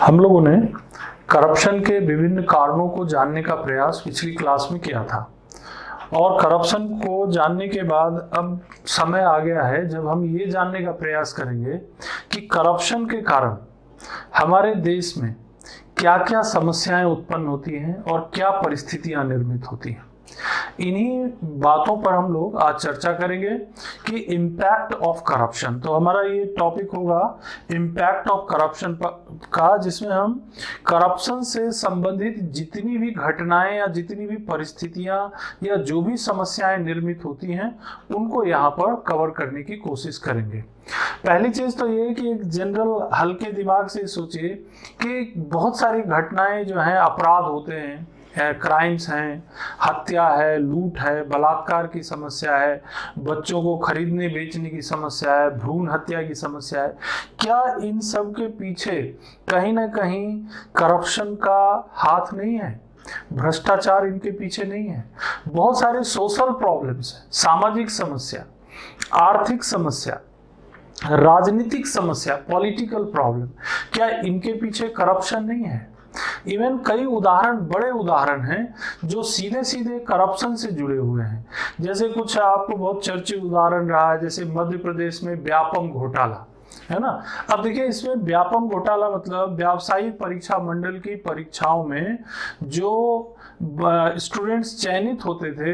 हम लोगों ने करप्शन के विभिन्न कारणों को जानने का प्रयास पिछली क्लास में किया था और करप्शन को जानने के बाद अब समय आ गया है जब हम ये जानने का प्रयास करेंगे कि करप्शन के कारण हमारे देश में क्या क्या समस्याएं उत्पन्न होती हैं और क्या परिस्थितियां निर्मित होती हैं। इन्हीं बातों पर हम लोग आज चर्चा करेंगे कि इम्पैक्ट ऑफ करप्शन। तो हमारा ये टॉपिक होगा इम्पैक्ट ऑफ करप्शन का, जिसमें हम करप्शन से संबंधित जितनी भी घटनाएं या जितनी भी परिस्थितियां या जो भी समस्याएं निर्मित होती हैं उनको यहाँ पर कवर करने की कोशिश करेंगे। पहली चीज तो ये कि एक जनरल हल्के दिमाग से सोचिए कि बहुत सारी घटनाएं जो हैं, अपराध होते हैं, क्राइम्स हैं, हत्या है, लूट है, बलात्कार की समस्या है, बच्चों को खरीदने बेचने की समस्या है, भ्रूण हत्या की समस्या है। क्या इन सब के पीछे कहीं ना कहीं करप्शन का हाथ नहीं है? भ्रष्टाचार इनके पीछे नहीं है? बहुत सारे सोशल प्रॉब्लम्स हैं, सामाजिक समस्या, आर्थिक समस्या, राजनीतिक समस्या, पॉलिटिकल प्रॉब्लम, क्या इनके पीछे करप्शन नहीं है? इवन कई उदाहरण, बड़े उदाहरण हैं जो सीधे सीधे करप्शन से जुड़े हुए हैं। जैसे कुछ आपको बहुत चर्चित उदाहरण रहा है, जैसे मध्य प्रदेश में व्यापम घोटाला, है ना। अब देखिए, इसमें व्यापम घोटाला मतलब व्यावसायिक परीक्षा मंडल की परीक्षाओं में जो स्टूडेंट्स चयनित होते थे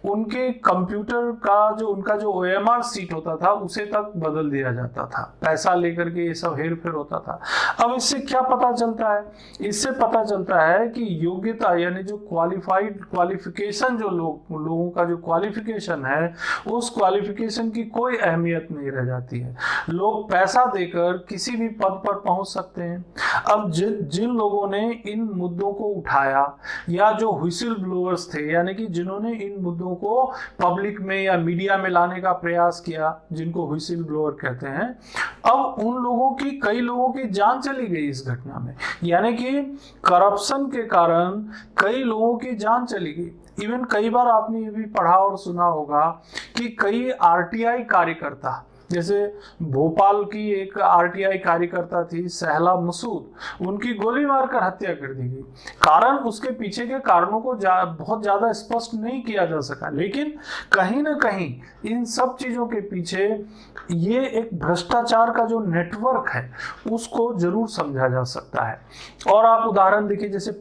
उनके कंप्यूटर का उनका जो OMR सीट होता था उसे तक बदल दिया जाता था, पैसा लेकर के ये सब हेर फेर होता था। अब इससे क्या पता चलता है? इससे पता चलता है कि योग्यता यानी जो क्वालिफिकेशन, जो लोगों का जो क्वालिफिकेशन है, उस क्वालिफिकेशन की कोई अहमियत नहीं रह जाती है। लोग पैसा देकर किसी भी पद पर पहुंच सकते हैं। अब जिन लोगों ने इन मुद्दों को उठाया या जो व्हिसिल ब्लोअर्स थे, यानी कि जिन्होंने इन मुद्दों को पब्लिक में या मीडिया में लाने का प्रयास किया, जिनको व्हिसिल ब्लोअर कहते हैं, अब उन लोगों की, कई लोगों की जान चली गई इस घटना में। यानी कि करप्शन के कारण कई लोगों की जान चली गई। इवन कई बार आपने ये भी पढ़ा और सुना होगा कि कई RTI कार्यकर्ता, जैसे भोपाल की एक RTI कार्यकर्ता थी सहला मसूद, उनकी गोली मारकर हत्या कर दी गई। कारण, उसके पीछे के कारणों को बहुत ज्यादा स्पष्ट नहीं किया जा सका, लेकिन कहीं ना कहीं इन सब चीजों के पीछे ये एक भ्रष्टाचार का जो नेटवर्क है उसको जरूर समझा जा सकता है। और आप उदाहरण देखिए, जैसे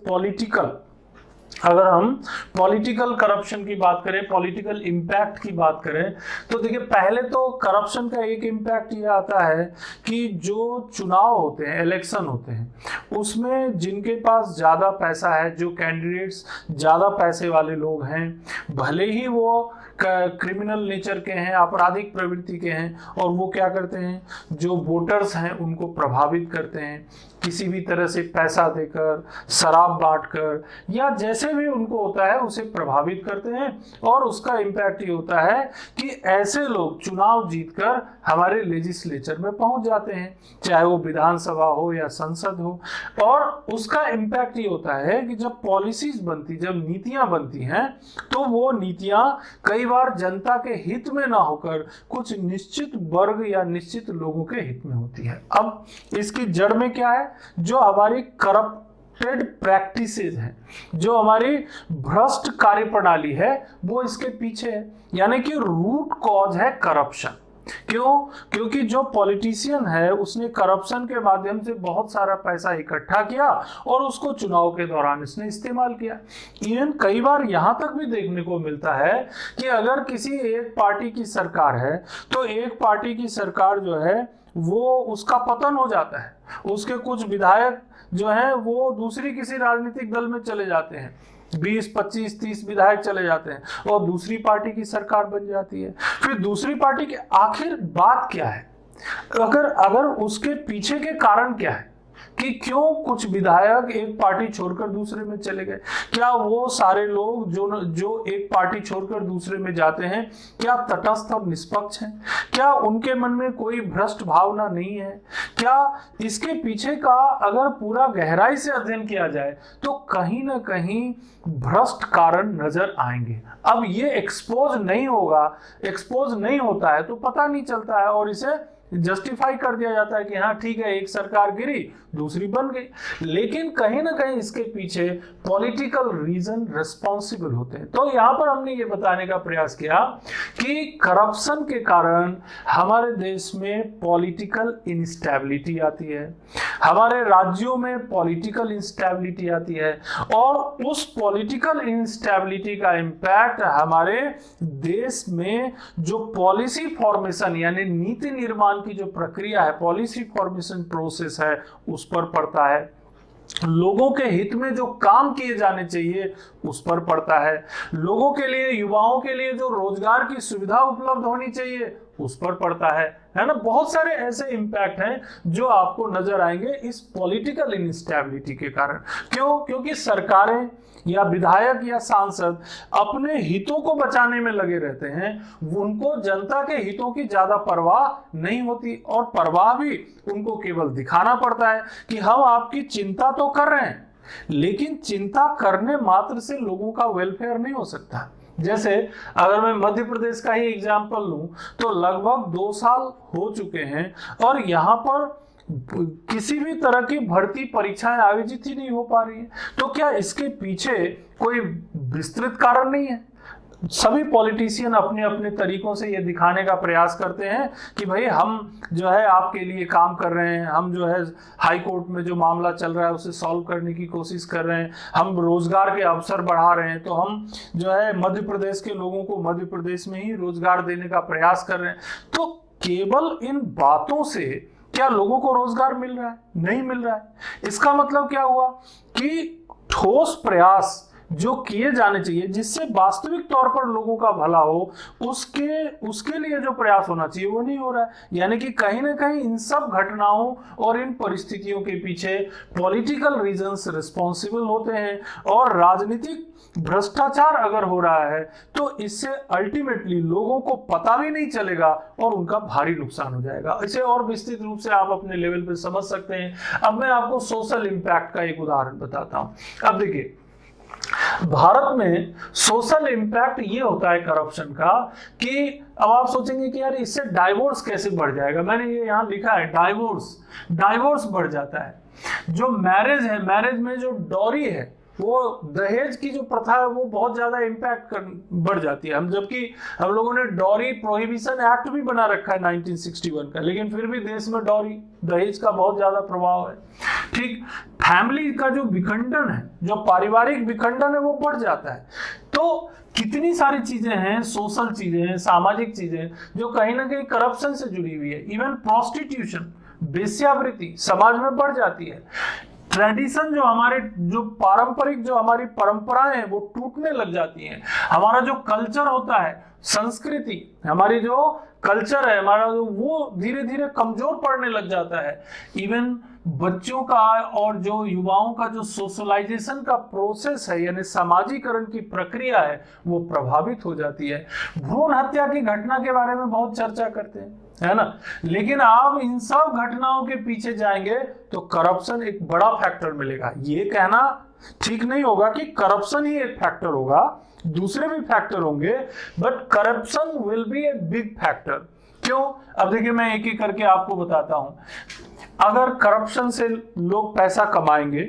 अगर हम पॉलिटिकल करप्शन की बात करें, पॉलिटिकल इम्पैक्ट की बात करें, तो देखिए, पहले तो करप्शन का एक इम्पैक्ट ये आता है कि जो चुनाव होते हैं, इलेक्शन होते हैं, उसमें जिनके पास ज़्यादा पैसा है, जो कैंडिडेट्स ज़्यादा पैसे वाले लोग हैं, भले ही वो क्रिमिनल नेचर के हैं, आपराधिक प्रवृत्ति के हैं, और वो क्या करते हैं, जो वोटर्स हैं उनको प्रभावित करते हैं, किसी भी तरह से पैसा देकर, शराब बांटकर, या जैसे भी उनको होता है उसे प्रभावित करते हैं। और उसका इम्पैक्ट ये होता है कि ऐसे लोग चुनाव जीतकर हमारे लेजिस्लेचर में पहुंच जाते हैं, चाहे वो विधानसभा हो या संसद हो। और उसका इम्पैक्ट ये होता है कि जब पॉलिसीज बनती, जब नीतियां बनती हैं, तो वो नीतियां कई बार जनता के हित में ना होकर कुछ निश्चित वर्ग या निश्चित लोगों के हित में होती है। अब इसकी जड़ में क्या है? जो हमारी करप्टेड प्रैक्टिसेस हैं, जो हमारी भ्रष्ट कार्यप्रणाली है, वो इसके पीछे है। यानी कि रूट कॉज है करप्शन। क्यों? क्योंकि जो पॉलिटिशियन है उसने करप्शन के माध्यम से बहुत सारा पैसा इकट्ठा किया और उसको चुनाव के दौरान इसने इस्तेमाल किया। इवन कई बार यहां तक भी देखने को मिलता है कि अगर किसी एक पार्टी की सरकार है तो एक पार्टी की सरकार जो है वो, उसका पतन हो जाता है, उसके कुछ विधायक जो हैं वो दूसरी किसी राजनीतिक दल में चले जाते हैं, 20, 25, 30 विधायक चले जाते हैं और दूसरी पार्टी की सरकार बन जाती है। फिर दूसरी पार्टी की आखिर बात क्या है? अगर उसके पीछे के कारण क्या है कि क्यों कुछ विधायक एक पार्टी छोड़कर दूसरे में चले गए? क्या वो सारे लोग जो एक पार्टी छोड़कर दूसरे में जाते हैं, क्या तटस्थ और निष्पक्ष हैं? क्या उनके मन में कोई भ्रष्ट भावना नहीं है? क्या इसके पीछे का अगर पूरा गहराई से अध्ययन किया जाए तो कहीं ना कहीं भ्रष्ट कारण नजर आएंगे। अब ये एक्सपोज नहीं होता है तो पता नहीं चलता है और इसे जस्टिफाई कर दिया जाता है कि हाँ ठीक है, एक सरकार गिरी दूसरी बन गई। लेकिन कहीं ना कहीं इसके पीछे पॉलिटिकल रीजन रिस्पॉन्सिबल होते हैं। तो यहां पर हमने ये बताने का प्रयास किया कि करप्शन के कारण हमारे देश में पॉलिटिकल इंस्टेबिलिटी आती है, हमारे राज्यों में पॉलिटिकल इंस्टेबिलिटी आती है, और उस पॉलिटिकल इंस्टेबिलिटी का इम्पैक्ट हमारे देश में जो पॉलिसी फॉर्मेशन यानी नीति निर्माण की जो प्रक्रिया है, पॉलिसी फॉर्मेशन प्रोसेस है, उस पर पड़ता है। लोगों के हित में जो काम किए जाने चाहिए उस पर पड़ता है। लोगों के लिए, युवाओं के लिए जो रोजगार की सुविधा उपलब्ध होनी चाहिए उस पर पड़ता है ना। बहुत सारे ऐसे इंपैक्ट हैं जो आपको नजर आएंगे इस पॉलिटिकल इनस्टेबिलिटी के कारण। क्यों? क्योंकि सरकारें या विधायक या सांसद अपने हितों को बचाने में लगे रहते हैं, उनको जनता के हितों की ज्यादा परवाह नहीं होती, और परवाह भी उनको केवल दिखाना पड़ता है कि हम आपकी चिंता तो कर रहे हैं, लेकिन चिंता करने मात्र से लोगों का वेलफेयर नहीं हो सकता। जैसे अगर मैं मध्य प्रदेश का ही एग्जाम्पल लूं तो लगभग 2 साल हो चुके हैं और यहाँ पर किसी भी तरह की भर्ती परीक्षाएं आयोजित ही नहीं हो पा रही है। तो क्या इसके पीछे कोई विस्तृत कारण नहीं है? सभी पॉलिटिशियन अपने अपने तरीकों से ये दिखाने का प्रयास करते हैं कि भाई हम जो है आपके लिए काम कर रहे हैं, हम जो है हाई कोर्ट में जो मामला चल रहा है उसे सॉल्व करने की कोशिश कर रहे हैं, हम रोजगार के अवसर बढ़ा रहे हैं, तो हम जो है मध्य प्रदेश के लोगों को मध्य प्रदेश में ही रोजगार देने का प्रयास कर रहे हैं। तो केवल इन बातों से क्या लोगों को रोजगार मिल रहा है? नहीं मिल रहा है। इसका मतलब क्या हुआ कि ठोस प्रयास जो किए जाने चाहिए जिससे वास्तविक तौर पर लोगों का भला हो, उसके लिए जो प्रयास होना चाहिए वो नहीं हो रहा है। यानी कि कहीं ना कहीं इन सब घटनाओं और इन परिस्थितियों के पीछे पॉलिटिकल रीजंस रिस्पॉन्सिबल होते हैं, और राजनीतिक भ्रष्टाचार अगर हो रहा है तो इससे अल्टीमेटली लोगों को पता भी नहीं चलेगा और उनका भारी नुकसान हो जाएगा। इसे और विस्तृत रूप से आप अपने लेवल पर समझ सकते हैं। अब मैं आपको सोशल इंपैक्ट का एक उदाहरण बताता हूं। अब देखिए, भारत में सोशल इंपैक्ट ये होता है करप्शन का कि अब आप सोचेंगे कि यार इससे डाइवोर्स कैसे बढ़ जाएगा। मैंने ये यहाँ लिखा है, डाइवोर्स बढ़ जाता है। जो मैरिज है, मैरिज में जो डॉरी है, वो दहेज की जो प्रथा है वो बहुत ज्यादा इम्पैक्ट बढ़ जाती है। हम लोगों ने डॉरी प्रोहिबिशन एक्ट भी बना रखा है 1961 का, लेकिन फिर भी देश में डॉरी, दहेज का बहुत ज्यादा प्रभाव है। ठीक, फैमिली का जो विखंडन है, जो पारिवारिक विखंडन है वो बढ़ जाता है। तो कितनी सारी चीजें हैं, सोशल चीजें हैं, सामाजिक चीजें जो कहीं ना कहीं करप्शन से जुड़ी हुई है। इवन प्रोस्टिट्यूशन, वेश्यावृत्ति समाज में बढ़ जाती है। ट्रेडिशन जो हमारे जो पारंपरिक जो हमारी परंपराएं हैं वो टूटने लग जाती हैं। हमारा जो कल्चर होता है, संस्कृति, हमारी जो कल्चर है हमारा, वो धीरे धीरे कमजोर पड़ने लग जाता है। इवन बच्चों का और जो युवाओं का जो सोशलाइजेशन का प्रोसेस है यानी सामाजिकरण की प्रक्रिया है वो प्रभावित हो जाती है। भ्रूण हत्या की घटना के बारे में बहुत चर्चा करते हैं, है ना, लेकिन आप इन सब घटनाओं के पीछे जाएंगे तो करप्शन एक बड़ा फैक्टर मिलेगा। ये कहना ठीक नहीं होगा कि करप्शन ही एक फैक्टर होगा, दूसरे भी फैक्टर होंगे, but corruption will be a big factor. क्यों? अब देखिए, मैं एक एक करके आपको बताता हूं। अगर करप्शन से लोग पैसा कमाएंगे,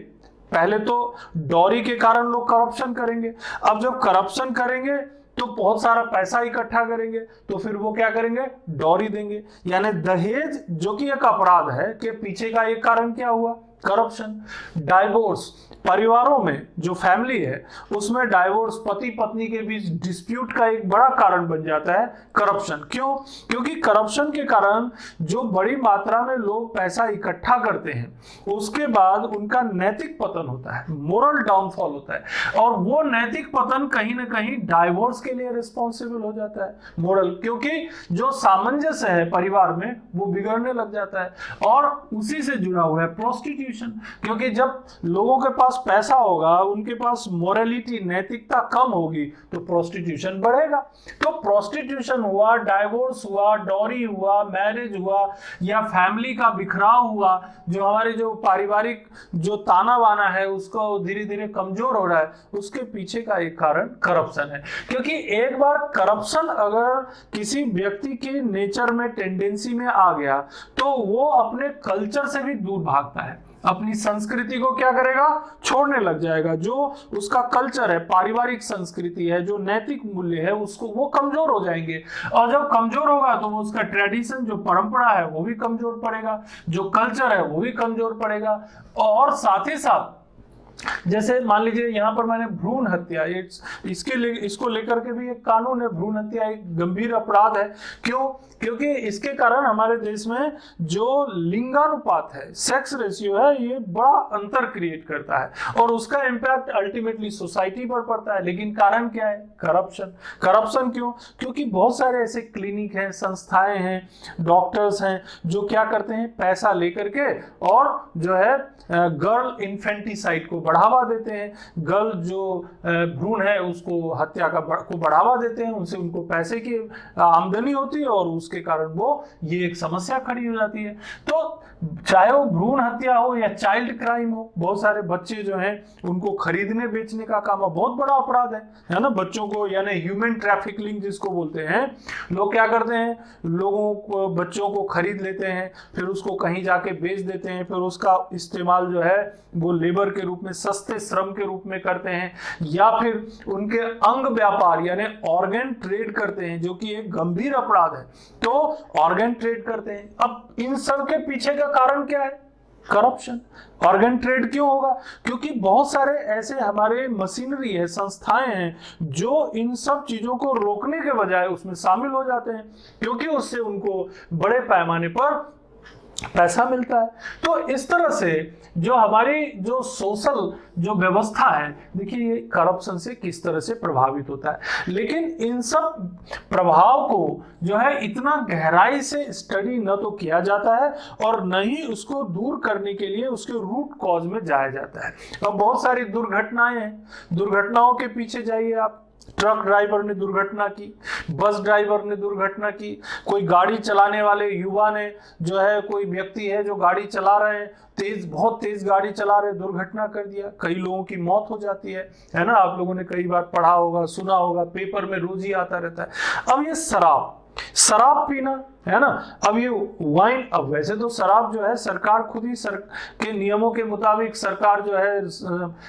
पहले तो डॉरी के कारण लोग करप्शन करेंगे। अब जब करप्शन करेंगे तो बहुत सारा पैसा इकट्ठा करेंगे, तो फिर वो क्या करेंगे? डॉरी देंगे। यानी दहेज जो कि एक अपराध है के पीछे का एक कारण क्या हुआ? करप्शन। डाइवोर्स, परिवारों में जो फैमिली है उसमें डाइवोर्स, पति पत्नी के बीच डिस्प्यूट का एक बड़ा कारण बन जाता है करप्शन। क्यों? क्योंकि करप्शन के कारण जो बड़ी मात्रा में लोग पैसा इकट्ठा करते हैं उसके बाद उनका नैतिक पतन होता है, मोरल डाउनफॉल होता है, और वो नैतिक पतन कहीं ना कहीं डाइवोर्स के लिए रिस्पॉन्सिबल हो जाता है, मोरल, क्योंकि जो सामंजस्य है परिवार में वो बिगड़ने लग जाता है। और उसी से जुड़ा हुआ है प्रोस्टिट्यूशन प्रोस्टिट्यूशन, क्योंकि जब लोगों के पास पैसा होगा, उनके पास मोरालिटी, नैतिकता कम होगी, तो प्रोस्टिट्यूशन बढ़ेगा। तो प्रोस्टिट्यूशन हुआ, डाइवोर्स हुआ, डॉरी हुआ, मैरिज हुआ, या फैमिली का बिखराव हुआ, जो हमारे जो पारिवारिक जो ताना बाना है उसको धीरे धीरे कमजोर हो रहा है, उसके पीछे का एक कारण करप्शन है। क्योंकि एक बार करप्शन अगर किसी व्यक्ति के नेचर में, टेंडेंसी में आ गया, तो वो अपने कल्चर से भी दूर भागता है, अपनी संस्कृति को क्या करेगा, छोड़ने लग जाएगा। जो उसका कल्चर है, पारिवारिक संस्कृति है, जो नैतिक मूल्य है, उसको वो कमजोर हो जाएंगे। और जब कमजोर होगा तो वो उसका ट्रेडिशन, जो परंपरा है, वो भी कमजोर पड़ेगा, जो कल्चर है वो भी कमजोर पड़ेगा। और साथ ही साथ जैसे मान लीजिए यहाँ पर मैंने भ्रूण हत्या, इसको लेकर के भी एक कानून है। भ्रूण हत्या एक गंभीर अपराध है। क्यों? क्योंकि इसके कारण हमारे देश में जो लिंगानुपात है, सेक्स रेशियो है, ये बड़ा अंतर क्रिएट करता है और उसका इम्पैक्ट अल्टीमेटली सोसाइटी पर पड़ता है। लेकिन कारण क्या है? करप्शन। करप्शन क्यों? क्योंकि बहुत सारे ऐसे क्लिनिक हैं, संस्थाएं हैं, डॉक्टर्स हैं, जो क्या करते हैं, पैसा लेकर के और जो है गर्ल इन्फेंटिसाइड को बढ़ावा देते हैं, गर्ल जो भ्रूण है उसको हत्या को बढ़ावा देते हैं, उनसे उनको पैसे की आमदनी होती है और उसके कारण वो ये एक समस्या खड़ी हो जाती है। तो चाहे वो भ्रूण हत्या हो या चाइल्ड क्राइम हो, बहुत सारे बच्चे जो हैं उनको खरीदने बेचने का काम बहुत बड़ा अपराध है ना। बच्चों को, यानी ह्यूमन ट्रैफिकिंग जिसको बोलते हैं, लोग क्या करते हैं, लोगों को, बच्चों को खरीद लेते हैं, फिर उसको कहीं जाके बेच देते हैं, फिर उसका इस्तेमाल जो है वो लेबर के रूप में, सस्ते श्रम के रूप में करते हैं, या फिर उनके अंग व्यापार यानी ऑर्गन ट्रेड करते हैं, जो कि एक गंभीर अपराध है। तो ऑर्गन ट्रेड करते हैं। अब इन सब के पीछे का कारण क्या है? करप्शन। ऑर्गन ट्रेड क्यों होगा? क्योंकि बहुत सारे ऐसे हमारे मशीनरी है, संस्थाएं हैं, जो इन सब चीजों को रोकने के बजाय उसमें शामिल हो जाते हैं, क्योंकि उससे उनको बड़े पैमाने पर पैसा मिलता है। तो इस तरह से जो हमारी जो सोशल जो व्यवस्था है, देखिए ये करप्शन से किस तरह से प्रभावित होता है। लेकिन इन सब प्रभाव को जो है इतना गहराई से स्टडी न तो किया जाता है और न ही उसको दूर करने के लिए उसके रूट कॉज में जाया जाता है। अब बहुत सारी दुर्घटनाएं हैं, दुर्घटनाओं के पीछे जाइए आप। ट्रक ड्राइवर ने दुर्घटना की, बस ड्राइवर ने दुर्घटना की, कोई गाड़ी चलाने वाले युवा ने जो है, कोई व्यक्ति है जो गाड़ी चला रहे हैं, बहुत तेज गाड़ी चला रहे, दुर्घटना कर दिया, कई लोगों की मौत हो जाती है ना। आप लोगों ने कई बार पढ़ा होगा, सुना होगा, पेपर में रोज ही आता रहता है। अब ये शराब पीना है ना। अब ये वाइन, अब वैसे तो शराब जो है सरकार खुद ही के नियमों के मुताबिक सरकार जो है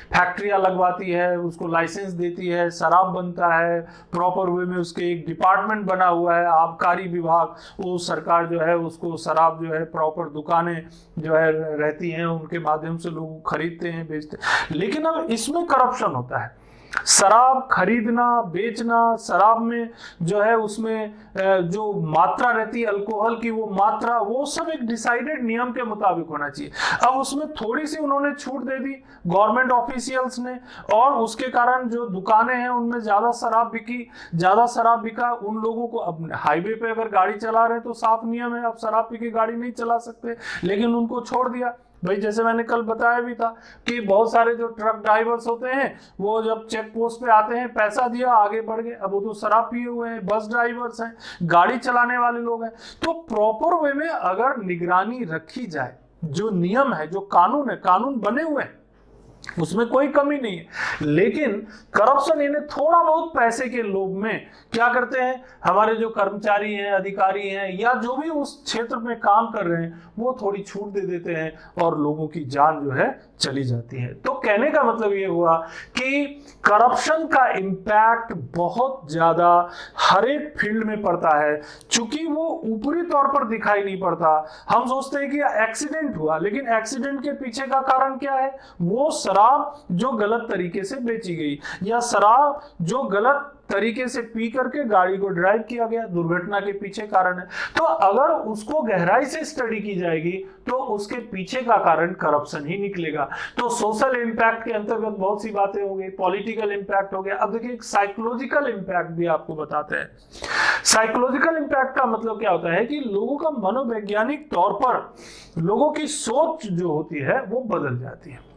फैक्ट्रियां लगवाती है, उसको लाइसेंस देती है, शराब बनता है प्रॉपर वे में, उसके एक डिपार्टमेंट बना हुआ है, आबकारी विभाग, वो सरकार जो है उसको शराब जो है प्रॉपर दुकानें जो है रहती हैं, उनके माध्यम से लोग खरीदते हैं, बेचते हैं। लेकिन अब इसमें करप्शन होता है। शराब खरीदना, बेचना, शराब में जो है उसमें जो मात्रा रहती है अल्कोहल की, वो मात्रा, वो सब एक डिसाइडेड नियम के मुताबिक होना चाहिए। अब उसमें थोड़ी सी उन्होंने छूट दे दी गवर्नमेंट ऑफिशियल्स ने, और उसके कारण जो दुकानें हैं उनमें ज्यादा शराब बिका उन लोगों को। अब हाईवे पे अगर गाड़ी चला रहे हैं तो साफ नियम है, अब शराब पी के गाड़ी नहीं चला सकते, लेकिन उनको छोड़ दिया। भाई जैसे मैंने कल बताया भी था कि बहुत सारे जो ट्रक ड्राइवर्स होते हैं वो जब चेक पोस्ट पे आते हैं, पैसा दिया, आगे बढ़ गए, अब वो तो शराब पिए हुए हैं। बस ड्राइवर्स हैं, गाड़ी चलाने वाले लोग हैं। तो प्रॉपर वे में अगर निगरानी रखी जाए, जो नियम है, जो कानून है, कानून बने हुए हैं, उसमें कोई कमी नहीं है। लेकिन करप्शन यानी थोड़ा बहुत पैसे के लोभ में क्या करते हैं, हमारे जो कर्मचारी हैं, अधिकारी हैं, या जो भी उस क्षेत्र में काम कर रहे हैं, वो थोड़ी छूट दे देते हैं और लोगों की जान जो है चली जाती है। तो कहने का मतलब ये हुआ कि करप्शन का इम्पैक्ट बहुत ज्यादा हर एक फील्ड में पड़ता है। चूंकि वो ऊपरी तौर पर दिखाई नहीं पड़ता, हम सोचते हैं कि एक्सीडेंट हुआ, लेकिन एक्सीडेंट के पीछे का कारण क्या है? वो शराब जो गलत तरीके से बेची गई, या शराब जो गलत तरीके से पी करके गाड़ी को ड्राइव किया गया, दुर्घटना के पीछे कारण है। तो अगर उसको गहराई से स्टडी की जाएगी तो उसके पीछे का कारण करप्शन ही निकलेगा। तो सोशल इंपैक्ट के अंतर्गत बहुत सी बातें हो गई, पॉलिटिकल इंपैक्ट हो गया। अब देखिए एक साइकोलॉजिकल इंपैक्ट भी आपको बताते हैं। साइकोलॉजिकल इंपैक्ट का मतलब क्या होता है कि लोगों का मनोवैज्ञानिक तौर पर लोगों की सोच जो होती है वो बदल जाती है।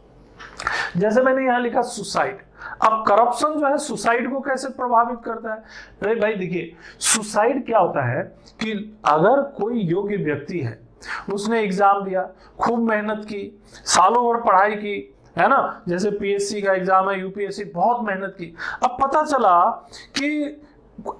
जैसे मैंने यहां लिखा सुसाइड। अब करप्शन जो है सुसाइड को कैसे प्रभावित करता है? अरे भाई देखिए, सुसाइड क्या होता है कि अगर कोई योग्य व्यक्ति है, उसने एग्जाम दिया, खूब मेहनत की, सालों भर पढ़ाई की, है ना, जैसे पीएससी का एग्जाम है, यूपीएससी, बहुत मेहनत की, अब पता चला कि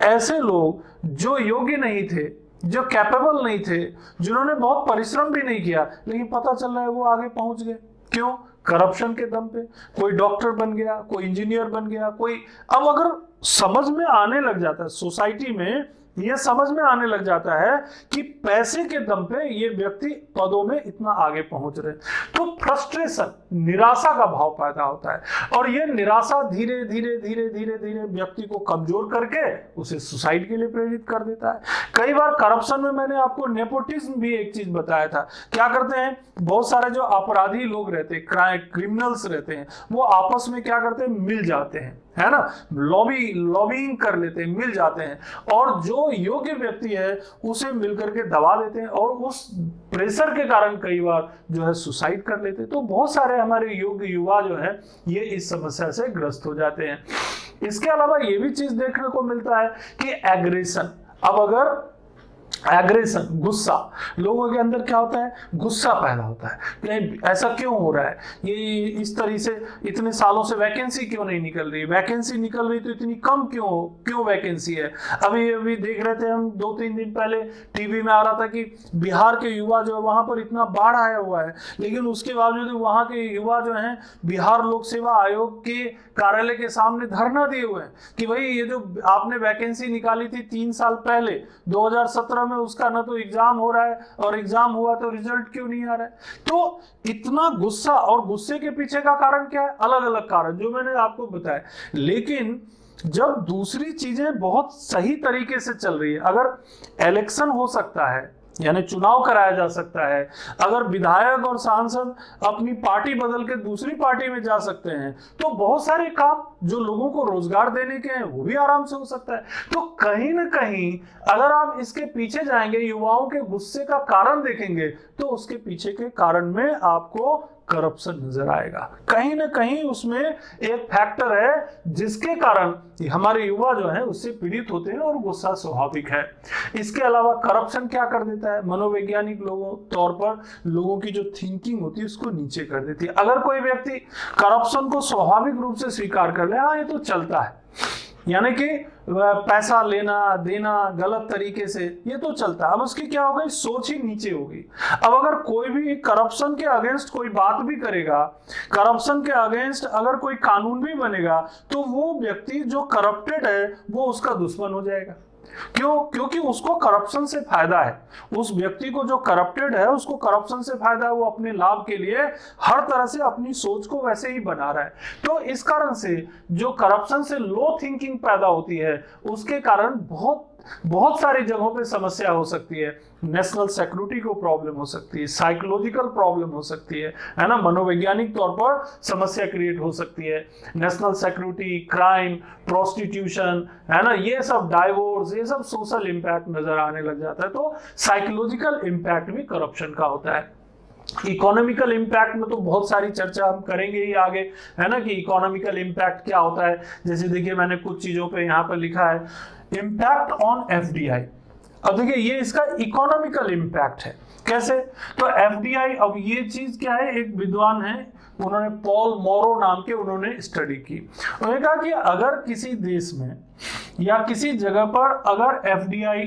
ऐसे लोग जो योग्य नहीं थे, जो कैपेबल नहीं थे, जिन्होंने बहुत परिश्रम भी नहीं किया, लेकिन पता चल रहा है वो आगे पहुंच गए। क्यों? करप्शन के दम पे। कोई डॉक्टर बन गया, कोई इंजीनियर बन गया, कोई, अब अगर समझ में आने लग जाता है, सोसाइटी में ये समझ में आने लग जाता है कि पैसे के दम पे ये व्यक्ति पदों में इतना आगे पहुंच रहे, तो फ्रस्ट्रेशन, निराशा का भाव पैदा होता है, और ये निराशा धीरे धीरे धीरे धीरे धीरे व्यक्ति को कमजोर करके उसे सुसाइड के लिए प्रेरित कर देता है। कई बार करप्शन में मैंने आपको नेपोटिज्म भी एक चीज बताया था। क्या करते हैं, बहुत सारे जो अपराधी लोग रहते हैं, क्रिमिनल्स रहते हैं, वो आपस में क्या करते हैं, मिल जाते हैं, है ना, लॉबिंग कर लेते हैं, मिल जाते हैं, और जो योग्य व्यक्ति है उसे मिलकर के दबा देते हैं, और उस प्रेशर के कारण कई बार जो है सुसाइड कर लेते हैं। तो बहुत सारे हमारे योग्य युवा जो है ये इस समस्या से ग्रस्त हो जाते हैं। इसके अलावा ये भी चीज देखने को मिलता है कि एग्रेशन। अब अगर एग्रेशन, गुस्सा, लोगों के अंदर क्या होता है, गुस्सा पैदा होता है, ऐसा क्यों हो रहा है, ये इस तरह से इतने सालों से वैकेंसी क्यों नहीं निकल रही, वैकेंसी निकल रही तो इतनी कम क्यों वैकेंसी है। अभी देख रहे थे हम 2-3 दिन पहले, टीवी में आ रहा था कि बिहार के युवा जो है वहां पर इतना बाढ़ आया हुआ है, लेकिन उसके बावजूद वहां के युवा जो हैं बिहार लोक सेवा आयोग के कार्यालय के सामने धरना दिए हुए हैं कि भाई ये जो आपने वैकेंसी निकाली थी 3 साल पहले 2017 में, उसका ना तो एग्जाम हो रहा है, और एग्जाम हुआ तो रिजल्ट क्यों नहीं आ रहा है। तो इतना गुस्सा, और गुस्से के पीछे का कारण क्या है, अलग अलग कारण जो मैंने आपको बताया। लेकिन जब दूसरी चीजें बहुत सही तरीके से चल रही है, अगर इलेक्शन हो सकता है, यानी चुनाव कराया जा सकता है, अगर विधायक और सांसद अपनी पार्टी बदल के दूसरी पार्टी में जा सकते हैं, तो बहुत सारे काम जो लोगों को रोजगार देने के हैं वो भी आराम से हो सकता है। तो कहीं ना कहीं अगर आप इसके पीछे जाएंगे, युवाओं के गुस्से का कारण देखेंगे, तो उसके पीछे के कारण में आपको करप्शन नजर आएगा। कहीं ना कहीं उसमें एक फैक्टर है जिसके कारण हमारे युवा जो है उससे पीड़ित होते हैं, और गुस्सा स्वाभाविक है। इसके अलावा करप्शन क्या कर देता है, मनोवैज्ञानिक लोगों तौर पर लोगों की जो थिंकिंग होती है उसको नीचे कर देती है। अगर कोई व्यक्ति करप्शन को स्वाभाविक रूप से स्वीकार कर ले, हाँ ये तो चलता है, यानी कि पैसा लेना देना गलत तरीके से, ये तो चलता है, अब उसकी क्या होगा, सोच ही नीचे होगी। अब अगर कोई भी करप्शन के अगेंस्ट कोई बात भी करेगा, करप्शन के अगेंस्ट अगर कोई कानून भी बनेगा, तो वो व्यक्ति जो करप्टेड है वो उसका दुश्मन हो जाएगा। क्यों? क्योंकि उसको करप्शन से फायदा है, उस व्यक्ति को जो करप्टेड है उसको करप्शन से फायदा है, वो अपने लाभ के लिए हर तरह से अपनी सोच को वैसे ही बना रहा है। तो इस कारण से जो करप्शन से लो थिंकिंग पैदा होती है, उसके कारण बहुत सारी जगहों पे समस्या हो सकती है। नेशनल सिक्योरिटी को प्रॉब्लम हो सकती है, साइकोलॉजिकल प्रॉब्लम हो सकती है ना, मनोवैज्ञानिक तौर पर समस्या क्रिएट हो सकती है। नेशनल सिक्योरिटी, क्राइम, प्रोस्टिट्यूशन, है ना, ये सब डाइवोर्स, ये सब सोशल इंपैक्ट नजर आने लग जाता है। तो साइकोलॉजिकल इंपैक्ट भी करप्शन का होता है। इकोनॉमिकल इंपैक्ट में तो बहुत सारी चर्चा हम करेंगे ही आगे, है ना, कि इकोनॉमिकल इंपैक्ट क्या होता है। जैसे देखिए मैंने कुछ चीजों पे यहाँ पर लिखा है, इम्पैक्ट ऑन एफडीआई। अब देखिए ये इसका इकोनॉमिकल इंपैक्ट है, कैसे, तो एफडीआई, अब ये चीज क्या है, एक विद्वान है, उन्होंने पॉल मोरो नाम के उन्होंने स्टडी की। उन्होंने कहा कि अगर किसी देश में या किसी जगह पर अगर एफडीआई,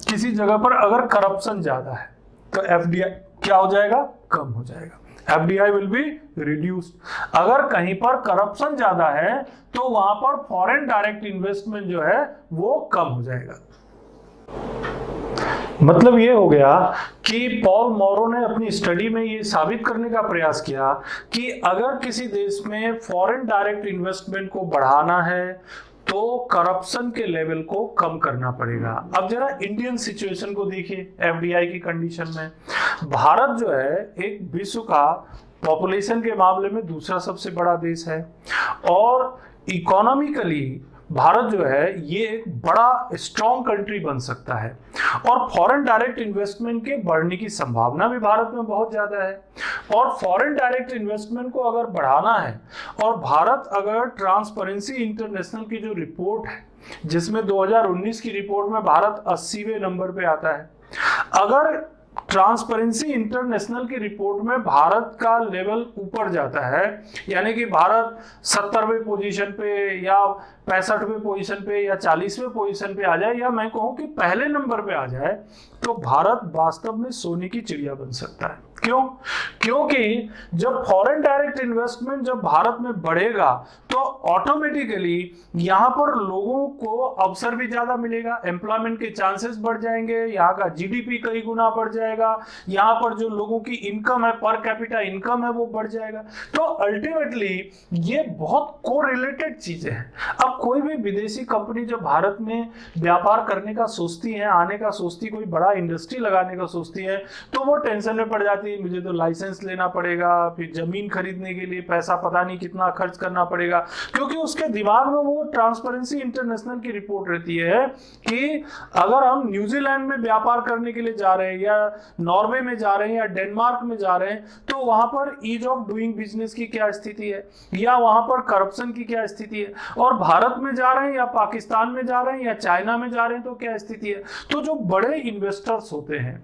किसी जगह पर अगर करप्शन ज्यादा है, तो एफडीआई क्या हो जाएगा, कम हो जाएगा, एफडीआई विल बी रिड्यूस्ड। अगर कहीं पर करप्शन ज्यादा है तो वहां पर फॉरेन डायरेक्ट इन्वेस्टमेंट जो है वो कम हो जाएगा। मतलब ये हो गया कि पॉल मोरो ने अपनी स्टडी में ये साबित करने का प्रयास किया कि अगर किसी देश में फॉरेन डायरेक्ट इन्वेस्टमेंट को बढ़ाना है तो करप्शन के लेवल को कम करना पड़ेगा। अब जरा इंडियन सिचुएशन को देखिए, एफडीआई की कंडीशन में भारत जो है एक विश्व का पॉपुलेशन के मामले में दूसरा सबसे बड़ा देश है, और इकोनॉमिकली भारत जो है ये एक बड़ा स्ट्रॉन्ग कंट्री बन सकता है और फॉरेन डायरेक्ट इन्वेस्टमेंट के बढ़ने की संभावना भी भारत में बहुत ज्यादा है। और फॉरेन डायरेक्ट इन्वेस्टमेंट को अगर बढ़ाना है और भारत अगर ट्रांसपेरेंसी इंटरनेशनल की जो रिपोर्ट है जिसमें 2019 की रिपोर्ट में भारत 80वें नंबर पे आता है, अगर ट्रांसपेरेंसी इंटरनेशनल की रिपोर्ट में भारत का लेवल ऊपर जाता है, यानी कि भारत 70वें पोजीशन पे या 65वें पोजीशन पे या 40वें पोजीशन पे आ जाए, या मैं कहूं कि पहले नंबर पे आ जाए, तो भारत वास्तव में सोने की चिड़िया बन सकता है। क्यों? क्योंकि जब फॉरेन डायरेक्ट इन्वेस्टमेंट जब भारत में बढ़ेगा तो ऑटोमेटिकली यहां पर लोगों को अवसर भी ज्यादा मिलेगा, एम्प्लॉयमेंट के चांसेस बढ़ जाएंगे, यहाँ का जीडीपी कई गुना बढ़ जाएगा, यहाँ पर जो लोगों की इनकम है, पर कैपिटा इनकम है, वो बढ़ जाएगा। तो अल्टीमेटली ये बहुत कोरिलेटेड चीजें हैं। अब कोई भी विदेशी कंपनी जब भारत में व्यापार करने का सोचती है, आने का सोचती, कोई बड़ा इंडस्ट्री लगाने का सोचती है, तो वो टेंशन में पड़ जाती है, मुझे तो लाइसेंस लेना पड़ेगा, फिर जमीन खरीदने के लिए पैसा पता नहीं कितना खर्च करना पड़ेगा, क्योंकि उसके दिमाग में वो ट्रांसपेरेंसी इंटरनेशनल की रिपोर्ट रहती है कि अगर हम न्यूजीलैंड में व्यापार करने के लिए जा रहे हैं या नॉर्वे में जा रहे हैं या डेनमार्क में जा रहे हैं, तो वहां पर ईज ऑफ डूइंग बिजनेस की क्या स्थिति है, या वहां पर करप्शन की क्या स्थिति है, और भारत में जा रहे हैं या पाकिस्तान में जा रहे हैं या चाइना में जा रहे हैं तो क्या स्थिति है। तो जो बड़े इन्वेस्टर्स होते हैं,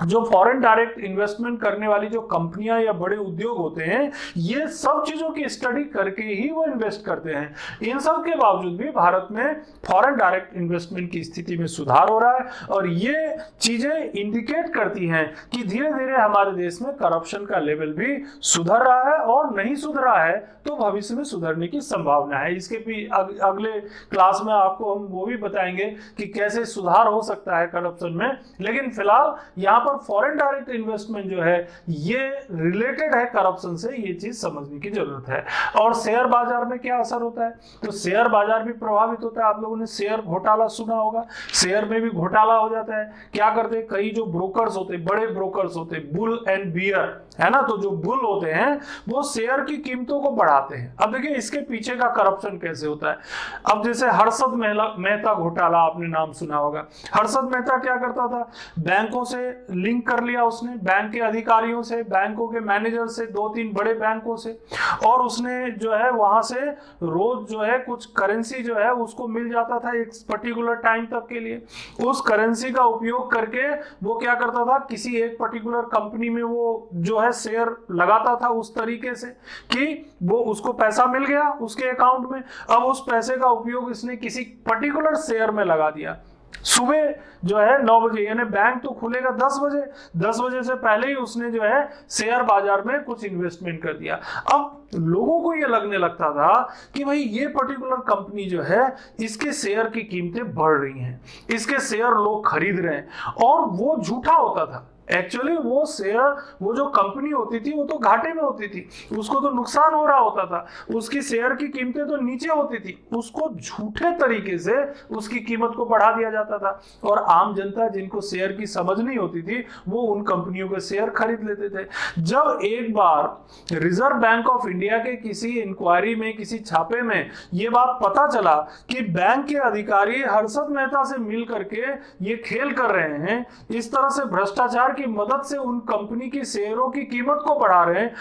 जो फॉरेन डायरेक्ट इन्वेस्टमेंट करने वाली जो कंपनियां या बड़े उद्योग होते हैं, ये सब चीजों की स्टडी करके ही वो इन्वेस्ट करते हैं। इन सब के बावजूद भी भारत में फॉरेन डायरेक्ट इन्वेस्टमेंट की स्थिति में सुधार हो रहा है और ये चीजें इंडिकेट करती हैं कि धीरे धीरे हमारे देश में करप्शन का लेवल भी सुधर रहा है, और नहीं सुधरा है तो भविष्य में सुधरने की संभावना है। इसके भी अगले क्लास में आपको हम वो भी बताएंगे कि कैसे सुधार हो सकता है करप्शन में। लेकिन फिलहाल यहाँ फॉरेन डायरेक्ट इन्वेस्टमेंट जो है ये रिलेटेड है करप्शन से, ये चीज समझने की जरूरत है। और शेयर बाजार में क्या असर होता है, तो शेयर बाजार भी प्रभावित होता है। आप लोगों ने शेयर घोटाला सुना होगा, शेयर में भी घोटाला हो जाता है। क्या करते हैं, कई जो ब्रोकर्स होते हैं, बड़े ब्रोकर्स होते हैं, बुल एंड बियर, है ना, तो जो बुल होते हैं वो शेयर की कीमतों को बढ़ाते हैं। अब देखिए इसके पीछे का करप्शन कैसे होता है। अब जैसे हर्षद मेहता घोटाला आपने नाम सुना होगा। हर्षद मेहता क्या करता था, बैंकों से लिंक कर लिया उसने, बैंक के अधिकारियों से, बैंकों के मैनेजर से, 2-3 बड़े बैंकों से, और उसने जो है वहां से रोज जो है कुछ करेंसी जो है उसको मिल जाता था एक पर्टिकुलर टाइम तक के लिए। उस करेंसी का उपयोग करके वो क्या करता था, किसी एक पर्टिकुलर कंपनी में वो जो है शेयर लगाता था उस तरीके से कि वो उसको पैसा मिल गया उसके अकाउंट में। अब उस पैसे का उपयोग इसने किसी पर्टिकुलर शेयर में लगा दिया। सुबह जो है 9 बजे, यानी बैंक तो खुलेगा 10 बजे, 10 बजे से पहले ही उसने जो है शेयर बाजार में कुछ इन्वेस्टमेंट कर दिया। अब लोगों को ये लगने लगता था कि भाई ये पर्टिकुलर कंपनी जो है इसके शेयर की कीमतें बढ़ रही हैं, इसके शेयर लोग खरीद रहे हैं, और वो झूठा होता था। एक्चुअली वो शेयर, वो जो कंपनी होती थी वो तो घाटे में होती थी, उसको तो नुकसान हो रहा होता था, उसकी शेयर की कीमतें तो नीचे होती थी, उसको झूठे तरीके से उसकी कीमत को बढ़ा दिया जाता था, और आम जनता जिनको शेयर की समझ नहीं होती थी वो उन कंपनियों के शेयर खरीद लेते थे। जब एक बार रिजर्व बैंक ऑफ इंडिया के किसी इंक्वायरी में, किसी छापे में ये बात पता चला कि बैंक के अधिकारी हर्षद मेहता से मिल करके ये खेल कर रहे हैं, इस तरह से भ्रष्टाचार की मदद से उन कंपनी की शेयरों की कीमत को बढ़ा रहे हैं,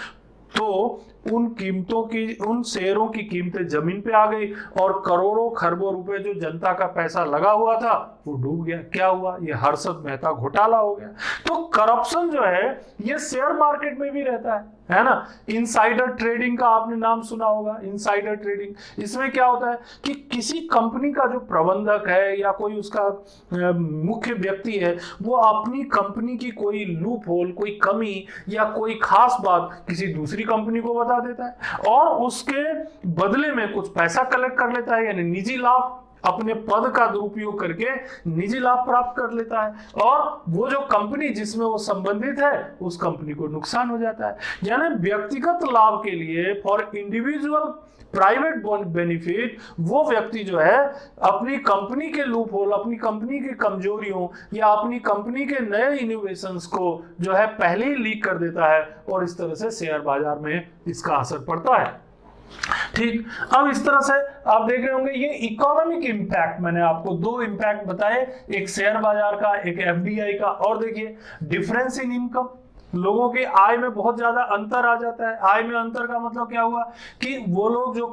तो उन शेयरों की कीमतें जमीन पे आ गई और करोड़ों खरबों रुपए जो जनता का पैसा लगा हुआ था वो डूब गया। क्या हुआ, ये हर्षद मेहता घोटाला हो गया। तो करप्शन जो है ये शेयर मार्केट में भी रहता है ना। इनसाइडर ट्रेडिंग का आपने नाम सुना होगा। इनसाइडर ट्रेडिंग, इसमें क्या होता है कि किसी कंपनी का जो प्रबंधक है या कोई उसका मुख्य व्यक्ति है, वो अपनी कंपनी की कोई लूप होल, कोई कमी या कोई खास बात किसी दूसरी कंपनी को बता देता है और उसके बदले में कुछ पैसा कलेक्ट कर लेता है, यानी निजी लाभ, अपने पद का दुरुपयोग करके निजी लाभ प्राप्त कर लेता है, और वो जो कंपनी जिसमें वो संबंधित है उस कंपनी को नुकसान हो जाता है। यानी व्यक्तिगत लाभ के लिए, फॉर इंडिविजुअल प्राइवेट बेनिफिट, वो व्यक्ति जो है अपनी कंपनी के लूप होल, अपनी कंपनी की कमजोरियों या अपनी कंपनी के नए इनोवेशंस को जो है पहले ही लीक कर देता है, और इस तरह से शेयर बाजार में इसका असर पड़ता है। ठीक। अब इस तरह से आप देख रहे होंगे ये इकोनॉमिक इंपैक्ट, मैंने आपको दो इंपैक्ट बताए, एक शेयर बाजार का, एक एफडीआई का। और देखिए डिफरेंस इन इनकम, लोगों की आय में बहुत ज्यादा अंतर आ जाता है। आय में अंतर का मतलब क्या हुआ कि वो लोग जो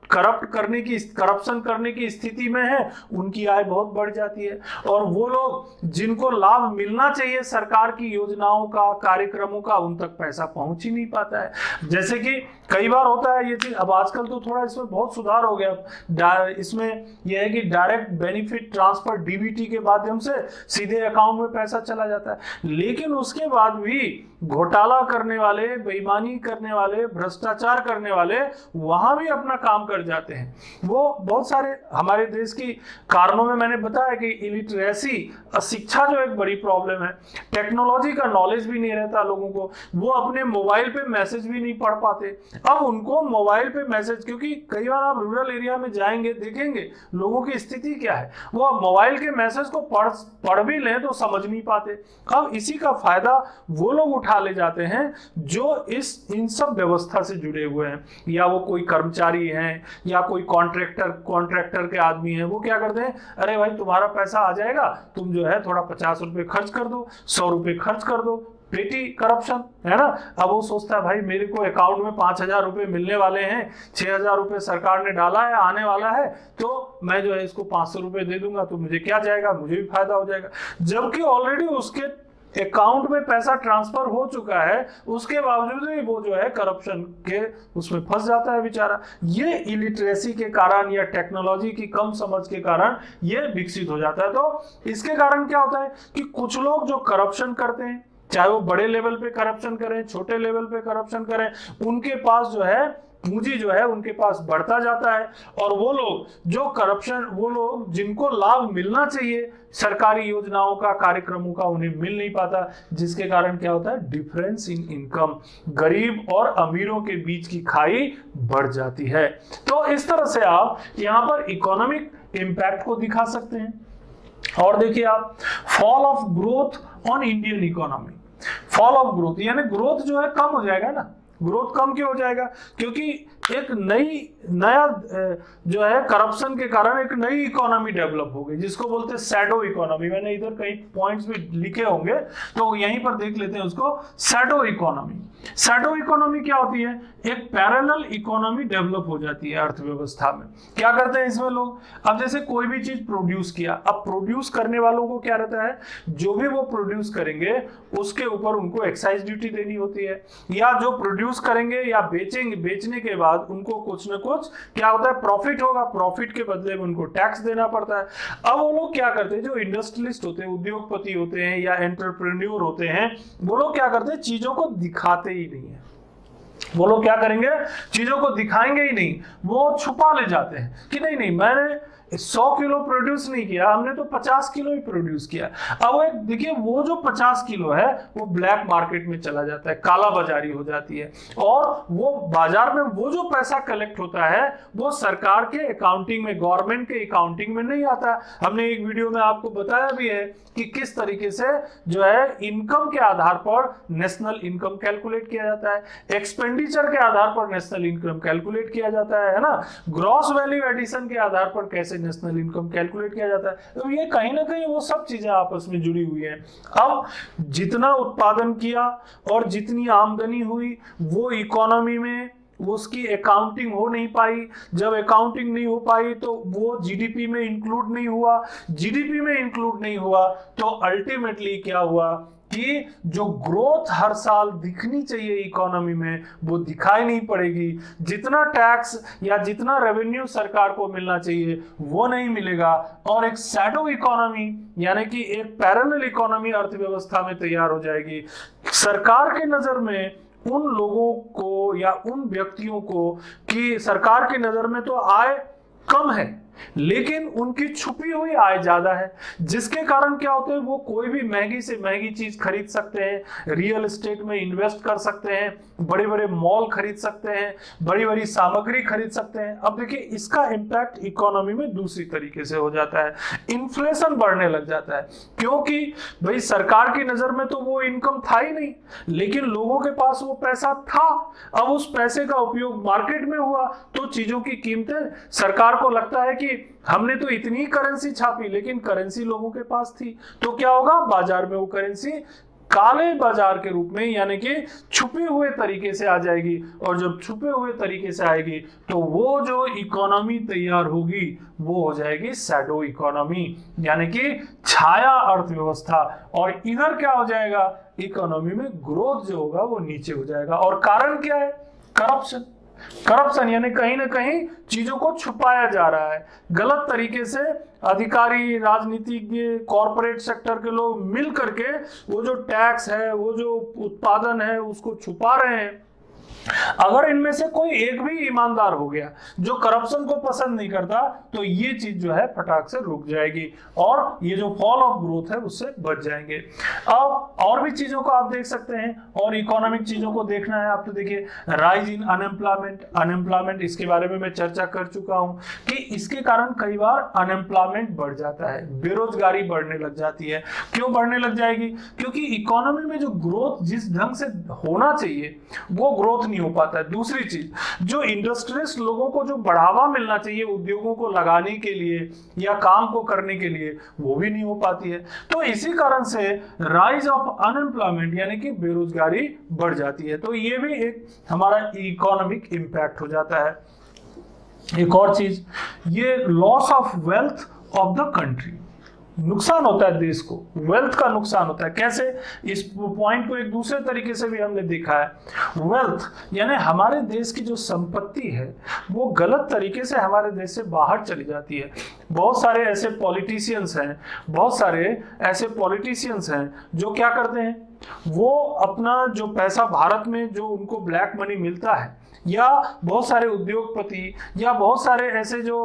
करप्शन करने की स्थिति में है उनकी आय बहुत बढ़ जाती है, और वो लोग जिनको लाभ मिलना चाहिए सरकार की योजनाओं का, कार्यक्रमों का, उन तक पैसा पहुंच ही नहीं पाता है। जैसे कि कई बार होता है ये चीज, अब आजकल तो थोड़ा इसमें बहुत सुधार हो गया। इसमें यह है कि डायरेक्ट बेनिफिट ट्रांसफर डीबीटी के माध्यम से सीधे अकाउंट में पैसा चला जाता है, लेकिन उसके बाद भी घोटाला करने वाले, बेईमानी करने वाले, भ्रष्टाचार करने वाले वहां भी अपना काम कर जाते हैं। वो बहुत सारे हमारे देश की कारणों में मैंने बताया कि इलिटरेसी, शिक्षा जो एक बड़ी प्रॉब्लम है, टेक्नोलॉजी का नॉलेज भी नहीं रहता लोगों को, वो अपने मोबाइल पे मैसेज भी नहीं पढ़ पाते। अब उनको मोबाइल पे मैसेज, क्योंकि कई बार आप रूरल एरिया में जाएंगे देखेंगे लोगों की स्थिति क्या है, वो मोबाइल के मैसेज को पढ़ भी लें तो समझ नहीं पाते। अब इसी का फायदा वो लोग उठा ले जाते हैं जो इन सब व्यवस्था से जुड़े हुए हैं, या वो कोई कर्मचारी हैं या कोई कॉन्ट्रैक्टर के आदमी हैं। वो क्या करते हैं, अरे भाई तुम्हारा पैसा आ जाएगा, तुम जो है थोड़ा 50 रुपए खर्च कर दो, 100 रुपए खर्च कर दो। पेटी करप्शन है ना। अब वो सोचता है भाई मेरे को अकाउंट में 5,000 रुपए मिलने वाले हैं, 6,000 रुपए सरकार ने डाला है, आने वाला है, तो मैं जो है इसको 500 रुपए दे दूंगा तो मुझे क्या जाएगा, मुझे भी फायदा हो जाएगा। जबकि ऑलरेडी उसके अकाउंट में पैसा ट्रांसफर हो चुका है, उसके बावजूद भी वो जो है करप्शन के उसमें फंस जाता है बेचारा। ये इलिटरेसी के कारण या टेक्नोलॉजी की कम समझ के कारण ये विकसित हो जाता है। तो इसके कारण क्या होता है कि कुछ लोग जो करप्शन करते हैं, चाहे वो बड़े लेवल पे करप्शन करें, छोटे लेवल पे करप्शन करें, उनके पास जो है पूंजी जो है उनके पास बढ़ता जाता है, और वो लोग जिनको लाभ मिलना चाहिए सरकारी योजनाओं का, कार्यक्रमों का, उन्हें मिल नहीं पाता, जिसके कारण क्या होता है, डिफरेंस इन इनकम, गरीब और अमीरों के बीच की खाई बढ़ जाती है। तो इस तरह से आप यहाँ पर इकोनॉमिक इंपैक्ट को दिखा सकते हैं। और देखिए आप, fall of growth on Indian economy. Fall of growth यानी ग्रोथ जो है कम हो जाएगा ना। ग्रोथ कम क्यों हो जाएगा, क्योंकि एक नया जो है करप्शन के कारण एक नई इकोनॉमी डेवलप हो गई, जिसको बोलते हैं शैडो इकोनॉमी। मैंने इधर कई पॉइंट्स भी लिखे होंगे तो यहीं पर देख लेते हैं उसको। शैडो इकोनॉमी, शैडो इकोनॉमी क्या होती है, एक पैरेलल इकोनॉमी डेवलप हो जाती है अर्थव्यवस्था में। क्या करते हैं इसमें लोग, अब जैसे कोई भी चीज प्रोड्यूस किया, अब प्रोड्यूस करने वालों को क्या रहता है, जो भी वो प्रोड्यूस करेंगे उसके ऊपर उनको एक्साइज ड्यूटी देनी होती है, या जो प्रोड्यूस करेंगे या बेचेंगे, बेचने के बाद उनको कुछ ना कुछ क्या होता है, प्रॉफिट होगा, प्रॉफिट के बदले में उनको टैक्स देना पड़ता है। अब वो लोग क्या करते हैं, जो इंडस्ट्रियलिस्ट होते हैं, उद्योगपति होते हैं या एंटरप्रेन्योर होते हैं, वो लोग क्या करते हैं, चीजों को दिखाते ही नहीं है। वो लोग क्या करेंगे, चीजों को दिखाएंगे ही नहीं, वो छुपा ले जाते हैं कि नहीं नहीं मैंने 100 किलो प्रोड्यूस नहीं किया, हमने तो 50 किलो ही प्रोड्यूस किया। अब वो देखिए, वो जो 50 किलो है वो ब्लैक मार्केट में चला जाता है, काला बाजारी हो जाती है, और वो बाजार में वो जो पैसा कलेक्ट होता है वो सरकार के अकाउंटिंग में, गवर्नमेंट के अकाउंटिंग में नहीं आता। हमने एक वीडियो में आपको बताया भी है कि किस तरीके से जो है इनकम के आधार पर नेशनल इनकम कैलकुलेट किया जाता है, एक्सपेंडिचर के आधार पर नेशनल इनकम कैलकुलेट किया जाता है ना, ग्रॉस वैल्यू एडिशन के आधार पर कैसे नेशनल इनकम कैलकुलेट किया जाता है। तो ये कहीं ना कहीं वो सब चीजें आपस में जुड़ी हुई हैं। अब जितना उत्पादन किया और जितनी आमदनी हुई वो इकोनॉमी में उसकी अकाउंटिंग हो नहीं पाई। जब अकाउंटिंग नहीं हो पाई तो वो जीडीपी में इंक्लूड नहीं हुआ, जीडीपी में इंक्लूड नहीं हुआ तो अल्टीमेटली क्या हुआ कि जो ग्रोथ हर साल दिखनी चाहिए इकोनॉमी में वो दिखाई नहीं पड़ेगी, जितना टैक्स या जितना रेवेन्यू सरकार को मिलना चाहिए वो नहीं मिलेगा, और एक शैडो इकोनॉमी यानी कि एक पैरेलल इकोनॉमी अर्थव्यवस्था में तैयार हो जाएगी। सरकार के नजर में उन लोगों को या उन व्यक्तियों को कि सरकार की नजर में तो आय कम है, लेकिन उनकी छुपी हुई आय ज्यादा है, जिसके कारण क्या होता है, वो कोई भी महंगी से महंगी चीज खरीद सकते हैं, रियल एस्टेट में इन्वेस्ट कर सकते हैं, बड़े बड़े मॉल खरीद सकते हैं, बड़ी बड़ी सामग्री खरीद सकते हैं। अब देखिए इसका इंपैक्ट इकोनॉमी में दूसरी तरीके से हो जाता है, इन्फ्लेशन बढ़ने लग जाता है, क्योंकि भाई सरकार की नजर में तो वो इनकम था ही नहीं, लेकिन लोगों के पास वो पैसा था। अब उस पैसे का उपयोग मार्केट में हुआ तो चीजों की कीमतें, सरकार को लगता है कि हमने तो इतनी करेंसी छापी लेकिन करेंसी लोगों के पास थी, तो क्या होगा, बाजार में वो करेंसी काले बाजार के रूप में यानी कि छुपे हुए तरीके से आ जाएगी, और जब छुपे हुए तरीके से आएगी तो वो जो इकोनॉमी तैयार होगी वो हो जाएगी शैडो इकोनॉमी, यानी कि छाया अर्थव्यवस्था। और इधर क्या हो जाएगा, इकोनॉमी में ग्रोथ जो होगा वो नीचे हो जाएगा। और कारण क्या है, करप्शन। करप्शन यानी कहीं ना कहीं चीजों को छुपाया जा रहा है, गलत तरीके से अधिकारी, राजनीतिज्ञ, कॉरपोरेट सेक्टर के लोग मिल करके वो जो टैक्स है, वो जो उत्पादन है उसको छुपा रहे हैं। अगर इनमें से कोई एक भी ईमानदार हो गया जो करप्शन को पसंद नहीं करता, तो ये चीज जो है फटाक से रुक जाएगी और ये जो फॉल ऑफ ग्रोथ है उससे बच जाएंगे। अब और भी चीजों को आप देख सकते हैं, और इकोनॉमिक चीजों को देखना है आप तो देखिए, राइज इन अनएम्प्लॉयमेंट। अनएम्प्लॉयमेंट इसके बारे में मैं चर्चा कर चुका हूं कि इसके कारण कई बार अनएम्प्लॉयमेंट बढ़ जाता है, बेरोजगारी बढ़ने लग जाती है। क्यों बढ़ने लग जाएगी, क्योंकि इकोनॉमी में जो ग्रोथ जिस ढंग से होना चाहिए वो ग्रोथ नहीं हो पाता है। दूसरी चीज, जो इंडस्ट्रियलिस्ट लोगों को जो बढ़ावा मिलना चाहिए उद्योगों को लगाने के लिए या काम को करने के लिए, वो भी नहीं हो पाती है। तो इसी कारण से राइज ऑफ अनएम्प्लॉयमेंट यानी कि बेरोजगारी बढ़ जाती है। तो ये भी एक हमारा इकोनॉमिक इंपैक्ट हो जाता है। एक और चीज, ये loss of wealth of the country, नुकसान होता है देश को, वेल्थ का नुकसान होता है। कैसे, इस पॉइंट को एक दूसरे तरीके से भी हमने देखा है। वेल्थ यानी हमारे देश की जो संपत्ति है वो गलत तरीके से हमारे देश से बाहर चली जाती है। बहुत सारे ऐसे पॉलिटिशियंस हैं जो क्या करते हैं, वो अपना जो पैसा भारत में जो उनको ब्लैक मनी मिलता है, या बहुत सारे उद्योगपति या बहुत सारे ऐसे जो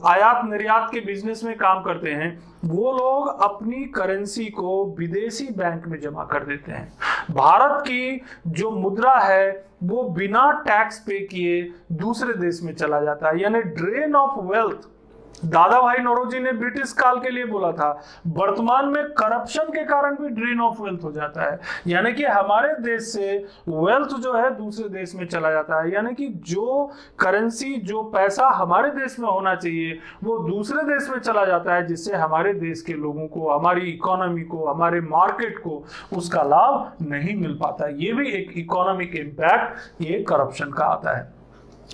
आयात निर्यात के बिजनेस में काम करते हैं, वो लोग अपनी करेंसी को विदेशी बैंक में जमा कर देते हैं। भारत की जो मुद्रा है वो बिना टैक्स पे किए दूसरे देश में चला जाता है, यानी ड्रेन ऑफ वेल्थ। दादा भाई नौरोजी ने ब्रिटिश काल के लिए बोला था, वर्तमान में करप्शन के कारण भी ड्रेन ऑफ वेल्थ हो जाता है, यानी कि हमारे देश से वेल्थ जो है दूसरे देश में चला जाता है, यानी कि जो करेंसी, जो पैसा हमारे देश में होना चाहिए वो दूसरे देश में चला जाता है, जिससे हमारे देश के लोगों को, हमारी इकोनॉमी को, हमारे मार्केट को उसका लाभ नहीं मिल पाता। ये भी एक इकोनॉमिक इंपैक्ट ये करप्शन का आता है।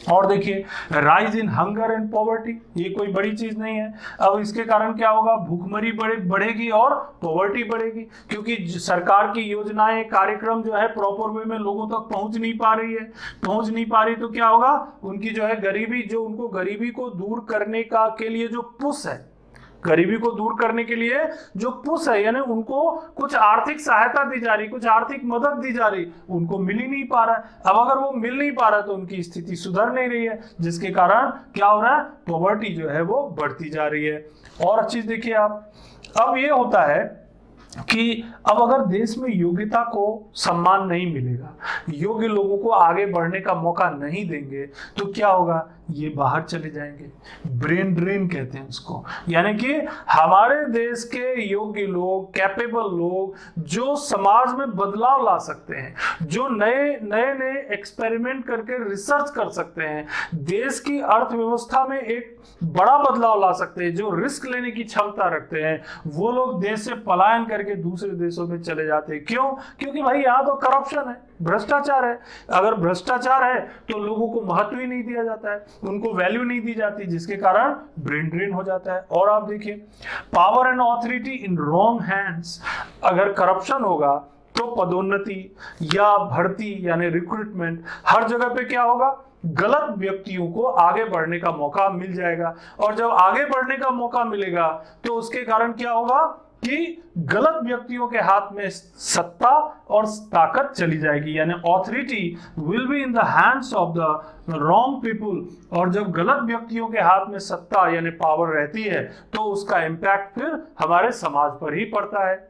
और देखिए, rise in hunger and poverty, ये कोई बड़ी चीज नहीं है। अब इसके कारण क्या होगा, भूखमरी बढ़ेगी और पॉवर्टी बढ़ेगी, क्योंकि सरकार की योजनाएं, कार्यक्रम जो है प्रॉपर वे में लोगों तक पहुंच नहीं पा रही तो क्या होगा, उनकी जो है गरीबी, जो उनको गरीबी को दूर करने का के लिए जो पुश है, गरीबी को दूर करने के लिए जो पुश है, यानी उनको कुछ आर्थिक सहायता दी जा रही, कुछ आर्थिक मदद दी जा रही, उनको मिल ही नहीं पा रहा है। अब अगर वो मिल नहीं पा रहा तो उनकी स्थिति सुधर नहीं रही है, जिसके कारण क्या हो रहा है, पॉवर्टी जो है वो बढ़ती जा रही है। और चीज देखिए आप, अब ये होता है कि अब अगर देश में योग्यता को सम्मान नहीं मिलेगा, योग्य लोगों को आगे बढ़ने का मौका नहीं देंगे, तो क्या होगा, ये बाहर चले जाएंगे। ब्रेन ड्रेन कहते हैं इसको, यानी कि हमारे देश के योग्य लोग, कैपेबल लोग, जो समाज में बदलाव ला सकते हैं, जो नए एक्सपेरिमेंट करके रिसर्च कर सकते हैं, देश की अर्थव्यवस्था में एक बड़ा बदलाव ला सकते हैं, जो रिस्क लेने की क्षमता रखते हैं, वो लोग देश से पलायन करके दूसरे देशों में चले जाते हैं। क्यों? क्योंकि भाई यहाँ तो करप्शन है, भ्रष्टाचार है। अगर भ्रष्टाचार है तो लोगों को महत्व ही नहीं दिया जाता है, उनको वैल्यू नहीं दी जाती, जिसके कारण ब्रेन ड्रेन हो जाता है। और आप देखिए, power and authority in wrong hands, अगर करप्शन होगा तो पदोन्नति या भर्ती यानी रिक्रूटमेंट, हर जगह पे क्या होगा, गलत व्यक्तियों को आगे बढ़ने का मौका मिल जाएगा। और जब आगे बढ़ने का मौका मिलेगा तो उसके कारण क्या होगा, कि गलत व्यक्तियों के हाथ में सत्ता और ताकत चली जाएगी, यानी authority will be in the hands of the wrong people. और जब गलत व्यक्तियों के हाथ में सत्ता यानी पावर रहती है तो उसका इम्पैक्ट फिर हमारे समाज पर ही पड़ता है।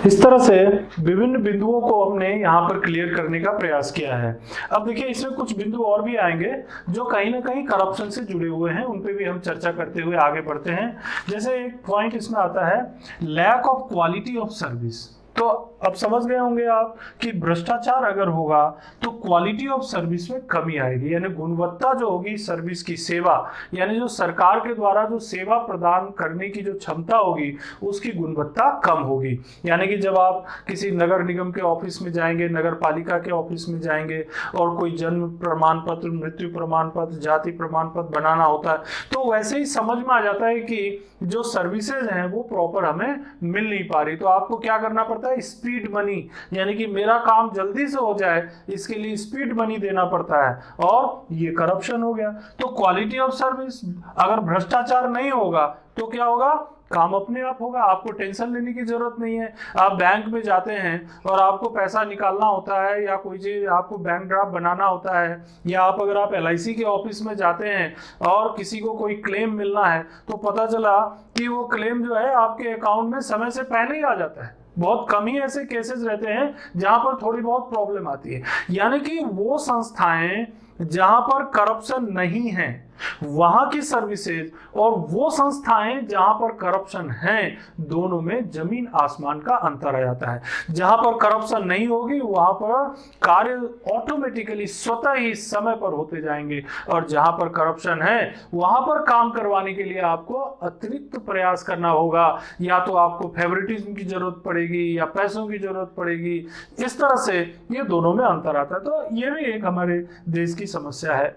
इस तरह से विभिन्न बिंदुओं को हमने यहाँ पर क्लियर करने का प्रयास किया है। अब देखिए इसमें कुछ बिंदु और भी आएंगे जो कहीं ना कहीं करप्शन से जुड़े हुए हैं, उन पे भी हम चर्चा करते हुए आगे बढ़ते हैं। जैसे एक पॉइंट इसमें आता है lack of quality of service. तो अब समझ गए होंगे आप कि भ्रष्टाचार अगर होगा तो क्वालिटी ऑफ सर्विस में कमी आएगी, यानी गुणवत्ता जो होगी सर्विस की, सेवा यानी जो सरकार के द्वारा जो सेवा प्रदान करने की जो क्षमता होगी उसकी गुणवत्ता कम होगी। यानी कि जब आप किसी नगर निगम के ऑफिस में जाएंगे, नगर पालिका के ऑफिस में जाएंगे और कोई जन्म प्रमाण पत्र, मृत्यु प्रमाण पत्र, जाति प्रमाण पत्र बनाना होता है तो वैसे ही समझ में आ जाता है कि जो सर्विसेज हैं वो प्रॉपर हमें मिल नहीं पा रही। तो आपको क्या करना पड़ता है, स्पीड मनी, यानी कि मेरा काम जल्दी से हो जाए इसके लिए स्पीड मनी देना पड़ता है, और ये करप्शन हो गया। तो क्वालिटी ऑफ सर्विस, अगर भ्रष्टाचार नहीं होगा तो क्या होगा, काम अपने आप होगा, आपको टेंशन लेने की जरूरत नहीं है। आप बैंक में जाते हैं और आपको पैसा निकालना होता है या कोई चीज आपको बैंक ड्राफ्ट बनाना होता है, या अगर आप LIC के ऑफिस में जाते हैं और किसी को कोई क्लेम मिलना है तो पता चला कि वो क्लेम जो है आपके अकाउंट में समय से पहले ही आ जाता है। बहुत कम ही ऐसे केसेस रहते हैं जहां पर थोड़ी बहुत प्रॉब्लम आती है। यानी कि वो संस्थाएं जहां पर करप्शन नहीं है वहां की सर्विसेज और वो संस्थाएं जहां पर करप्शन है, दोनों में जमीन आसमान का अंतर आ जाता है। जहां पर करप्शन नहीं होगी वहां पर कार्य ऑटोमेटिकली स्वतः ही समय पर होते जाएंगे, और जहां पर करप्शन है वहां पर काम करवाने के लिए आपको अतिरिक्त प्रयास करना होगा, या तो आपको फेवरेटिज्म की जरूरत पड़ेगी या पैसों की जरूरत पड़ेगी। इस तरह से ये दोनों में अंतर आता है। तो ये भी एक हमारे देश की समस्या है,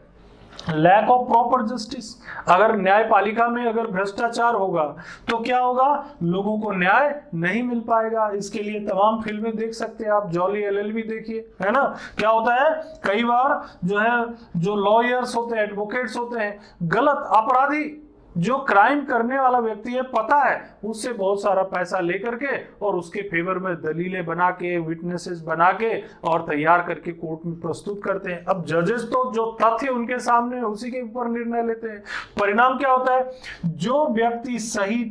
लैक ऑफ प्रॉपर जस्टिस। अगर न्यायपालिका में अगर भ्रष्टाचार होगा तो क्या होगा, लोगों को न्याय नहीं मिल पाएगा। इसके लिए तमाम फिल्में देख सकते हैं आप, जॉली LLB देखिए, है ना। क्या होता है, कई बार जो है जो लॉयर्स होते हैं, एडवोकेट्स होते हैं, गलत अपराधी जो क्राइम करने वाला व्यक्ति है पता है उससे बहुत सारा पैसा लेकर के और उसके फेवर में दलीलें बना के, विटनेसेस बना के और तैयार करके कोर्ट में प्रस्तुत करते हैं। अब जजेस तो जो तथ्य उनके सामने उसी के ऊपर निर्णय लेते हैं। परिणाम क्या होता है, जो व्यक्ति सही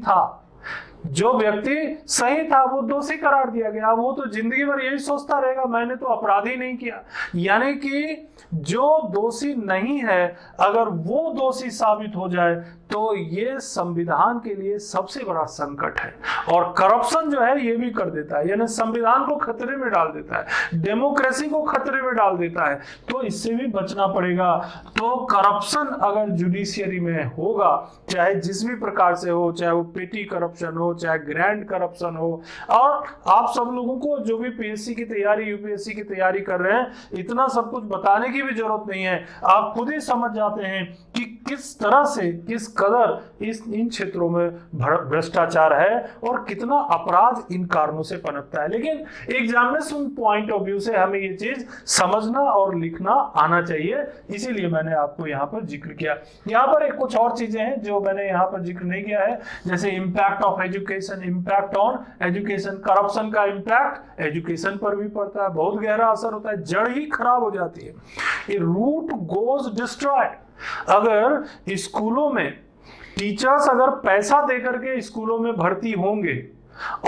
था वो दोषी करार दिया गया। वो तो जिंदगी भर यही सोचता रहेगा मैंने तो अपराध ही नहीं किया। यानी कि जो दोषी नहीं है अगर वो दोषी साबित हो जाए तो ये संविधान के लिए सबसे बड़ा संकट है। और करप्शन जो है ये भी कर देता है, यानी संविधान को खतरे में डाल देता है, डेमोक्रेसी को खतरे में डाल देता है। तो इससे भी बचना पड़ेगा। तो करप्शन अगर जुडिशियरी में होगा, चाहे जिस भी प्रकार से हो, चाहे वो पेटी करप्शन हो, चाहे ग्रैंड करप्शन हो, और आप सब लोगों को जो भी PSC की तैयारी, UPSC की तैयारी कर रहे हैं, इतना सब कुछ बताने की भी जरूरत नहीं है। आप खुद ही समझ जाते हैं कि किस तरह से, किस कदर इन क्षेत्रों में भ्रष्टाचार है और कितना अपराध इन कारणों से पनपता है। लेकिन एग्जामिनेशन पॉइंट ऑफ व्यू से हमें ये चीज समझना और लिखना आना चाहिए, इसीलिए मैंने आपको यहाँ पर जिक्र किया। यहाँ पर एक कुछ और चीजें हैं जो मैंने यहाँ पर जिक्र नहीं किया है, जैसे impact of education, impact on education. Corruption का इम्पैक्ट एजुकेशन पर भी पड़ता है, बहुत गहरा असर होता है, जड़ ही खराब हो जाती है, रूट गोज डिस्ट्रॉयड। अगर स्कूलों में टीचर्स अगर पैसा देकर के स्कूलों में भर्ती होंगे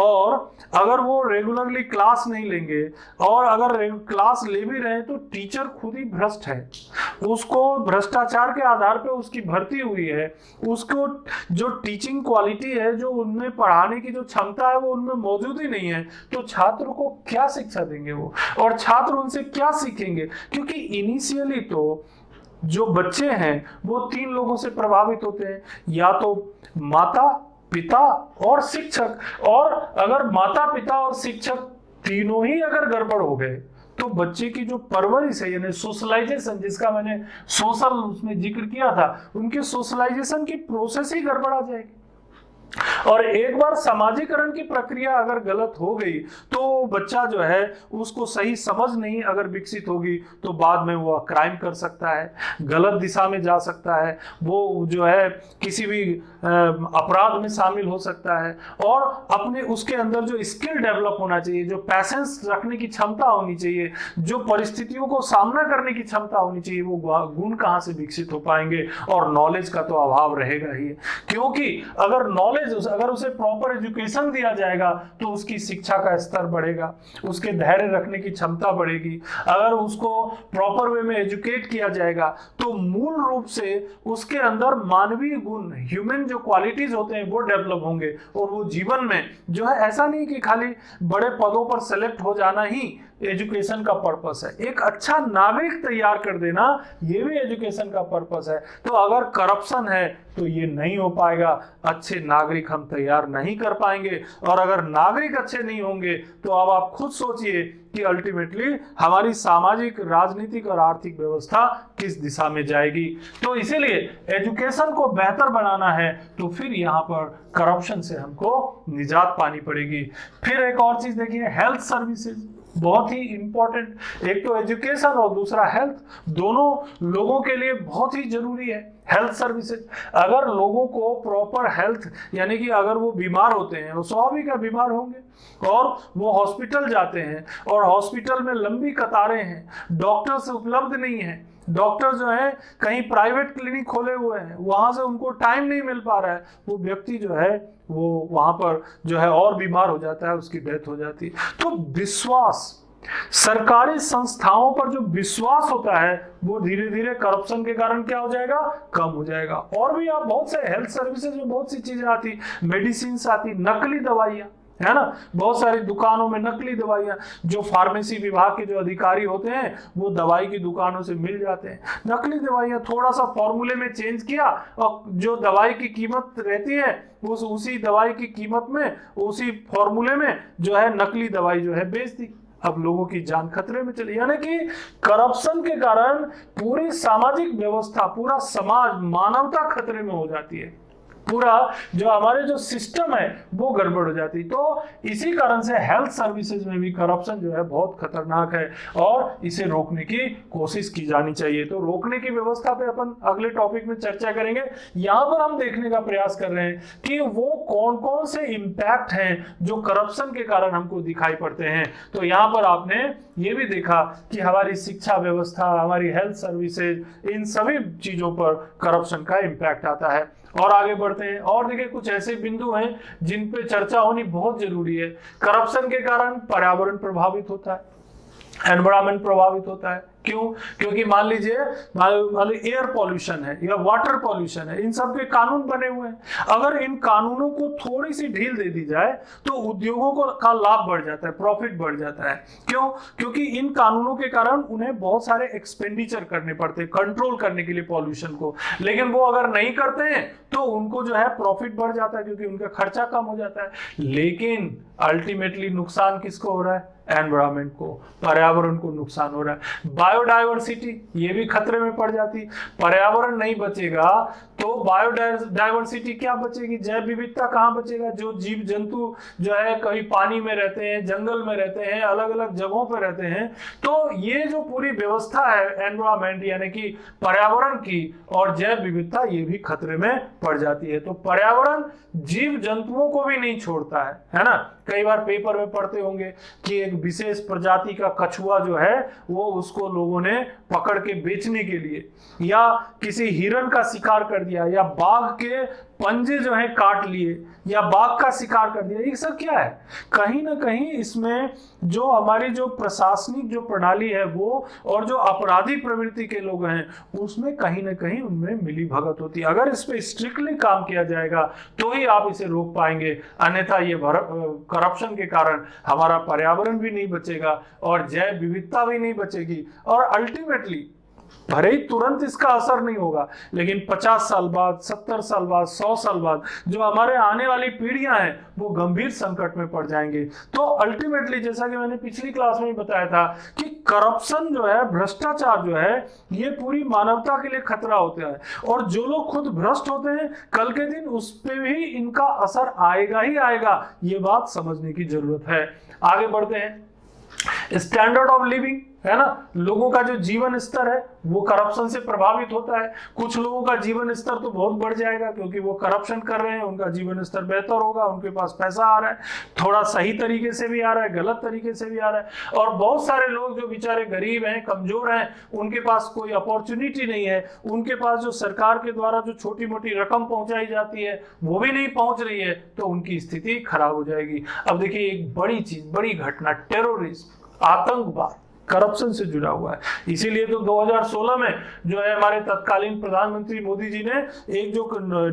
और अगर वो रेगुलरली क्लास नहीं लेंगे, और अगर क्लास ले भी रहे तो टीचर खुद ही भ्रष्ट है, उसको भ्रष्टाचार के आधार पे उसकी भर्ती हुई है, उसको जो टीचिंग क्वालिटी है, जो उनमें पढ़ाने की जो क्षमता है वो उनमें मौजूद ही नहीं है, तो छात्र को क्या शिक्षा देंगे वो, और छात्र उनसे क्या सीखेंगे। क्योंकि इनिशियली तो जो बच्चे हैं वो 3 लोगों से प्रभावित होते हैं, या तो माता, पिता और शिक्षक। और अगर माता, पिता और शिक्षक तीनों ही अगर गड़बड़ हो गए तो बच्चे की जो परवरिश है, यानी सोशलाइजेशन, जिसका मैंने सोशल उसमें जिक्र किया था, उनके सोशलाइजेशन की प्रोसेस ही गड़बड़ा जाएगी। और एक बार समाजीकरण की प्रक्रिया अगर गलत हो गई तो बच्चा जो है उसको सही समझ नहीं अगर विकसित होगी तो बाद में वो क्राइम कर सकता है, गलत दिशा में जा सकता है, वो जो है किसी भी अपराध में शामिल हो सकता है। और अपने उसके अंदर जो स्किल डेवलप होना चाहिए, जो पैसेंस रखने की क्षमता होनी चाहिए, जो परिस्थितियों को सामना करने की क्षमता होनी चाहिए, वो गुण कहाँ से विकसित हो पाएंगे? और नॉलेज का तो अभाव रहेगा ही, क्योंकि अगर नॉलेज, अगर उसे प्रॉपर एजुकेशन दिया जाएगा तो उसकी शिक्षा का स्तर बढ़ेगा, उसके धैर्य रखने की क्षमता बढ़ेगी। अगर उसको प्रॉपर वे में एजुकेट किया जाएगा तो मूल रूप से उसके अंदर मानवीय गुण, ह्यूमन जो क्वालिटीज होते हैं वो डेवलप होंगे। और वो जीवन में जो है, ऐसा नहीं कि खाली बड़े पदों पर सेलेक्ट हो जाना ही एजुकेशन का पर्पस है, एक अच्छा नागरिक तैयार कर देना ये भी एजुकेशन का पर्पस है। तो अगर करप्शन है तो ये नहीं हो पाएगा, अच्छे नागरिक हम तैयार नहीं कर पाएंगे। और अगर नागरिक अच्छे नहीं होंगे तो अब आप खुद सोचिए कि अल्टीमेटली हमारी सामाजिक, राजनीतिक और आर्थिक व्यवस्था किस दिशा में जाएगी। तो इसीलिए एजुकेशन को बेहतर बनाना है तो फिर यहाँ पर करप्शन से हमको निजात पानी पड़ेगी। फिर एक और चीज देखिए, हेल्थ सर्विसेज बहुत ही इंपॉर्टेंट। एक तो एजुकेशन और दूसरा हेल्थ, दोनों लोगों के लिए बहुत ही जरूरी है। हेल्थ सर्विसेज, अगर लोगों को प्रॉपर हेल्थ, यानी कि अगर वो बीमार होते हैं, वो स्वाभाविक है बीमार होंगे, और वो हॉस्पिटल जाते हैं और हॉस्पिटल में लंबी कतारें हैं, डॉक्टर्स उपलब्ध नहीं है, डॉक्टर जो है कहीं प्राइवेट क्लिनिक खोले हुए हैं, वहां से उनको टाइम नहीं मिल पा रहा है, वो व्यक्ति जो है वो वहां पर जो है और बीमार हो जाता है, उसकी डेथ हो जाती है। तो विश्वास, सरकारी संस्थाओं पर जो विश्वास होता है वो धीरे धीरे करप्शन के कारण क्या हो जाएगा? कम हो जाएगा। और भी आप बहुत से हेल्थ सर्विसेज में बहुत सी चीजें आती, मेडिसिन आती, नकली दवाइयां, है ना, बहुत सारी दुकानों में नकली दवाइयां, जो फार्मेसी विभाग के जो अधिकारी होते हैं वो दवाई की दुकानों से मिल जाते हैं नकली दवाइयां, थोड़ा सा फॉर्मूले में चेंज किया और जो दवाई की कीमत रहती है उसी दवाई की कीमत में, उसी फॉर्मूले में जो है नकली दवाई जो है बेच दी। अब लोगों की जान खतरे में चली, यानी कि करप्शन के कारण पूरी सामाजिक व्यवस्था, पूरा समाज, मानवता खतरे में हो जाती है, पूरा जो हमारे जो सिस्टम है वो गड़बड़ हो जाती। तो इसी कारण से हेल्थ सर्विसेज में भी करप्शन जो है बहुत खतरनाक है और इसे रोकने की कोशिश की जानी चाहिए। तो रोकने की व्यवस्था पे अपन अगले टॉपिक में चर्चा करेंगे। यहाँ पर हम देखने का प्रयास कर रहे हैं कि वो कौन कौन से इम्पैक्ट हैं जो करप्शन के कारण हमको दिखाई पड़ते हैं। तो यहाँ पर आपने ये भी देखा कि हमारी शिक्षा व्यवस्था, हमारी हेल्थ सर्विसेज, इन सभी चीजों पर करप्शन का इम्पैक्ट आता है। और आगे बढ़ते हैं और देखिए कुछ ऐसे बिंदु हैं जिन पे चर्चा होनी बहुत जरूरी है। करप्शन के कारण पर्यावरण प्रभावित होता है, एनवायरमेंट प्रभावित होता है। क्यों? क्योंकि मान लीजिए एयर पॉल्यूशन है या वाटर पॉल्यूशन है, इन सब के कानून बने हुए हैं। अगर इन कानूनों को थोड़ी सी ढील दे दी जाए तो उद्योगों को का लाभ बढ़ जाता है, प्रॉफिट बढ़ जाता है। क्यों? क्योंकि इन कानूनों के कारण उन्हें बहुत सारे एक्सपेंडिचर करने पड़ते हैं कंट्रोल करने के लिए पॉल्यूशन को, लेकिन वो अगर नहीं करते हैं तो उनको जो है प्रॉफिट बढ़ जाता है क्योंकि उनका खर्चा कम हो जाता है। लेकिन अल्टीमेटली नुकसान किसको हो रहा है? एनवायरमेंट को, पर्यावरण को नुकसान हो रहा है। बायोडायवर्सिटी ये भी खतरे में पड़ जाती। पर्यावरण नहीं बचेगा तो बायोडायवर्सिटी क्या बचेगी? जैव विविधता कहाँ बचेगा? जो जीव जंतु जो है कहीं पानी में रहते हैं, जंगल में रहते हैं, अलग अलग जगहों पर रहते हैं। तो ये जो पूरी व्यवस्था है एनवायरमेंट यानी कि पर्यावरण की और जैव विविधता, ये भी खतरे में पड़ जाती है। तो पर्यावरण जीव जंतुओं को भी नहीं छोड़ता है ना। कई बार पेपर में पढ़ते होंगे कि एक विशेष प्रजाति का कछुआ जो है वो उसको लोगों ने पकड़ के बेचने के लिए, या किसी हिरण का शिकार कर दिया, या बाघ के पंजे जो है काट लिए, या बाघ का शिकार कर दिया। ये सब क्या है? कहीं ना कहीं इसमें जो हमारी जो प्रशासनिक जो प्रणाली है वो, और जो अपराधी प्रवृत्ति के लोग हैं उसमें कहीं ना कहीं उनमें मिली भगत होती है। अगर इस पे स्ट्रिक्टली काम किया जाएगा तो ही आप इसे रोक पाएंगे, अन्यथा ये करप्शन के कारण हमारा पर्यावरण भी नहीं बचेगा और जैव विविधता भी नहीं बचेगी, और अल्टीमेटली भले ही तुरंत इसका असर नहीं होगा, लेकिन 50 साल बाद, 70 साल बाद, 100 साल बाद जो हमारे आने वाली पीढ़ियां हैं वो गंभीर संकट में पड़ जाएंगे। तो अल्टीमेटली, जैसा कि मैंने पिछली क्लास में बताया था कि करप्शन जो है, भ्रष्टाचार जो है, ये पूरी मानवता के लिए खतरा होता है, और जो लोग खुद भ्रष्ट होते हैं कल के दिन उस पर भी इनका असर आएगा ही आएगा। ये बात समझने की जरूरत है। आगे बढ़ते हैं। स्टैंडर्ड ऑफ लिविंग है ना, लोगों का जो जीवन स्तर है वो करप्शन से प्रभावित होता है। कुछ लोगों का जीवन स्तर तो बहुत बढ़ जाएगा क्योंकि वो करप्शन कर रहे हैं, उनका जीवन स्तर बेहतर होगा, उनके पास पैसा आ रहा है, थोड़ा सही तरीके से भी आ रहा है, गलत तरीके से भी आ रहा है। और बहुत सारे लोग जो बेचारे गरीब हैं, कमजोर हैं, उनके पास कोई अपॉर्चुनिटी नहीं है, उनके पास जो सरकार के द्वारा जो छोटी मोटी रकम पहुंचाई जाती है वो भी नहीं पहुंच रही है, तो उनकी स्थिति खराब हो जाएगी। अब देखिए, एक बड़ी चीज, बड़ी घटना, टेररिज्म, आतंकवाद करप्शन से जुड़ा हुआ है। इसीलिए तो 2016 में जो है हमारे तत्कालीन प्रधानमंत्री मोदी जी ने एक जो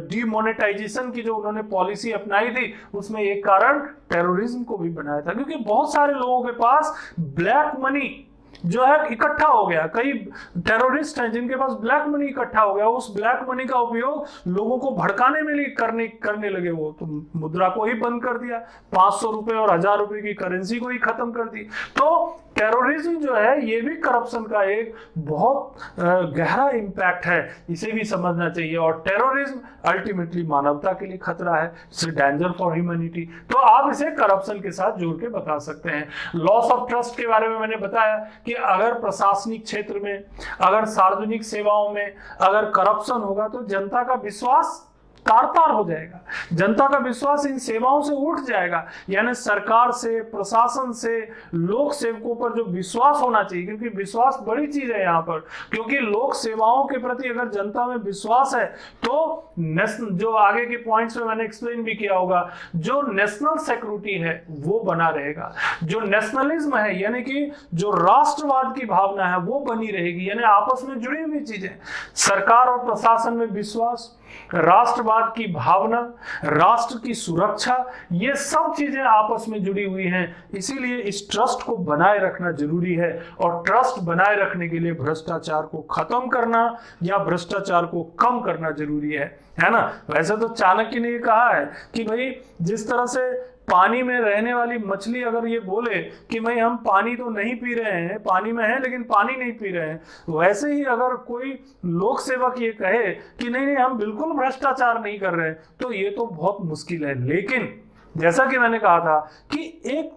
डीमोनेटाइजेशन की जो उन्होंने पॉलिसी अपनाई थी, उसमें एक कारण टेररिज्म को भी बनाया था, क्योंकि बहुत सारे लोगों के पास ब्लैक मनी जो है इकट्ठा हो गया। कई टेररिस्ट हैं जिनके पास ब्लैक मनी इकट्ठा हो गया, उस ब्लैक मनी का उपयोग लोगों को भड़काने में लिए करने लगे। वो तो मुद्रा को ही बंद कर दिया, 500 रुपए और 1000 रुपए की करेंसी को ही खत्म कर दी। तो टेररिज्म जो है ये भी करप्शन का एक बहुत गहरा इंपैक्ट है, इसे भी समझना चाहिए। और टेररिज्म अल्टीमेटली मानवता के लिए खतरा है, इट्स डेंजर फॉर ह्यूमैनिटी। तो आप इसे करप्शन के साथ जोड़ के बता सकते हैं। लॉस ऑफ ट्रस्ट के बारे में मैंने बताया कि अगर प्रशासनिक क्षेत्र में, अगर सार्वजनिक सेवाओं में अगर करप्शन होगा तो जनता का विश्वास तार तार हो जाएगा, जनता का विश्वास इन सेवाओं से उठ जाएगा। यानी सरकार से, प्रशासन से, लोक सेवकों पर जो विश्वास होना चाहिए, क्योंकि विश्वास बड़ी चीज है यहाँ पर, क्योंकि लोक सेवाओं के प्रति अगर जनता में विश्वास है तो जो आगे के पॉइंट्स में मैंने एक्सप्लेन भी किया होगा, जो नेशनल सिक्योरिटी है वो बना रहेगा, जो नेशनलिज्म है यानी कि जो राष्ट्रवाद की भावना है वो बनी रहेगी। यानी आपस में जुड़ी हुई चीजें, सरकार और प्रशासन में विश्वास, राष्ट्रवाद की भावना, राष्ट्र की सुरक्षा, ये सब चीजें आपस में जुड़ी हुई हैं। इसीलिए इस ट्रस्ट को बनाए रखना जरूरी है, और ट्रस्ट बनाए रखने के लिए भ्रष्टाचार को खत्म करना या भ्रष्टाचार को कम करना जरूरी है ना। वैसे तो चाणक्य ने ये कहा है कि भाई जिस तरह से पानी में रहने वाली मछली अगर ये बोले कि भाई हम पानी तो नहीं पी रहे हैं, पानी में है लेकिन पानी नहीं पी रहे हैं, वैसे ही अगर कोई लोक सेवक ये कहे कि नहीं नहीं हम बिल्कुल भ्रष्टाचार नहीं कर रहे हैं, तो ये तो बहुत मुश्किल है। लेकिन जैसा कि मैंने कहा था कि एक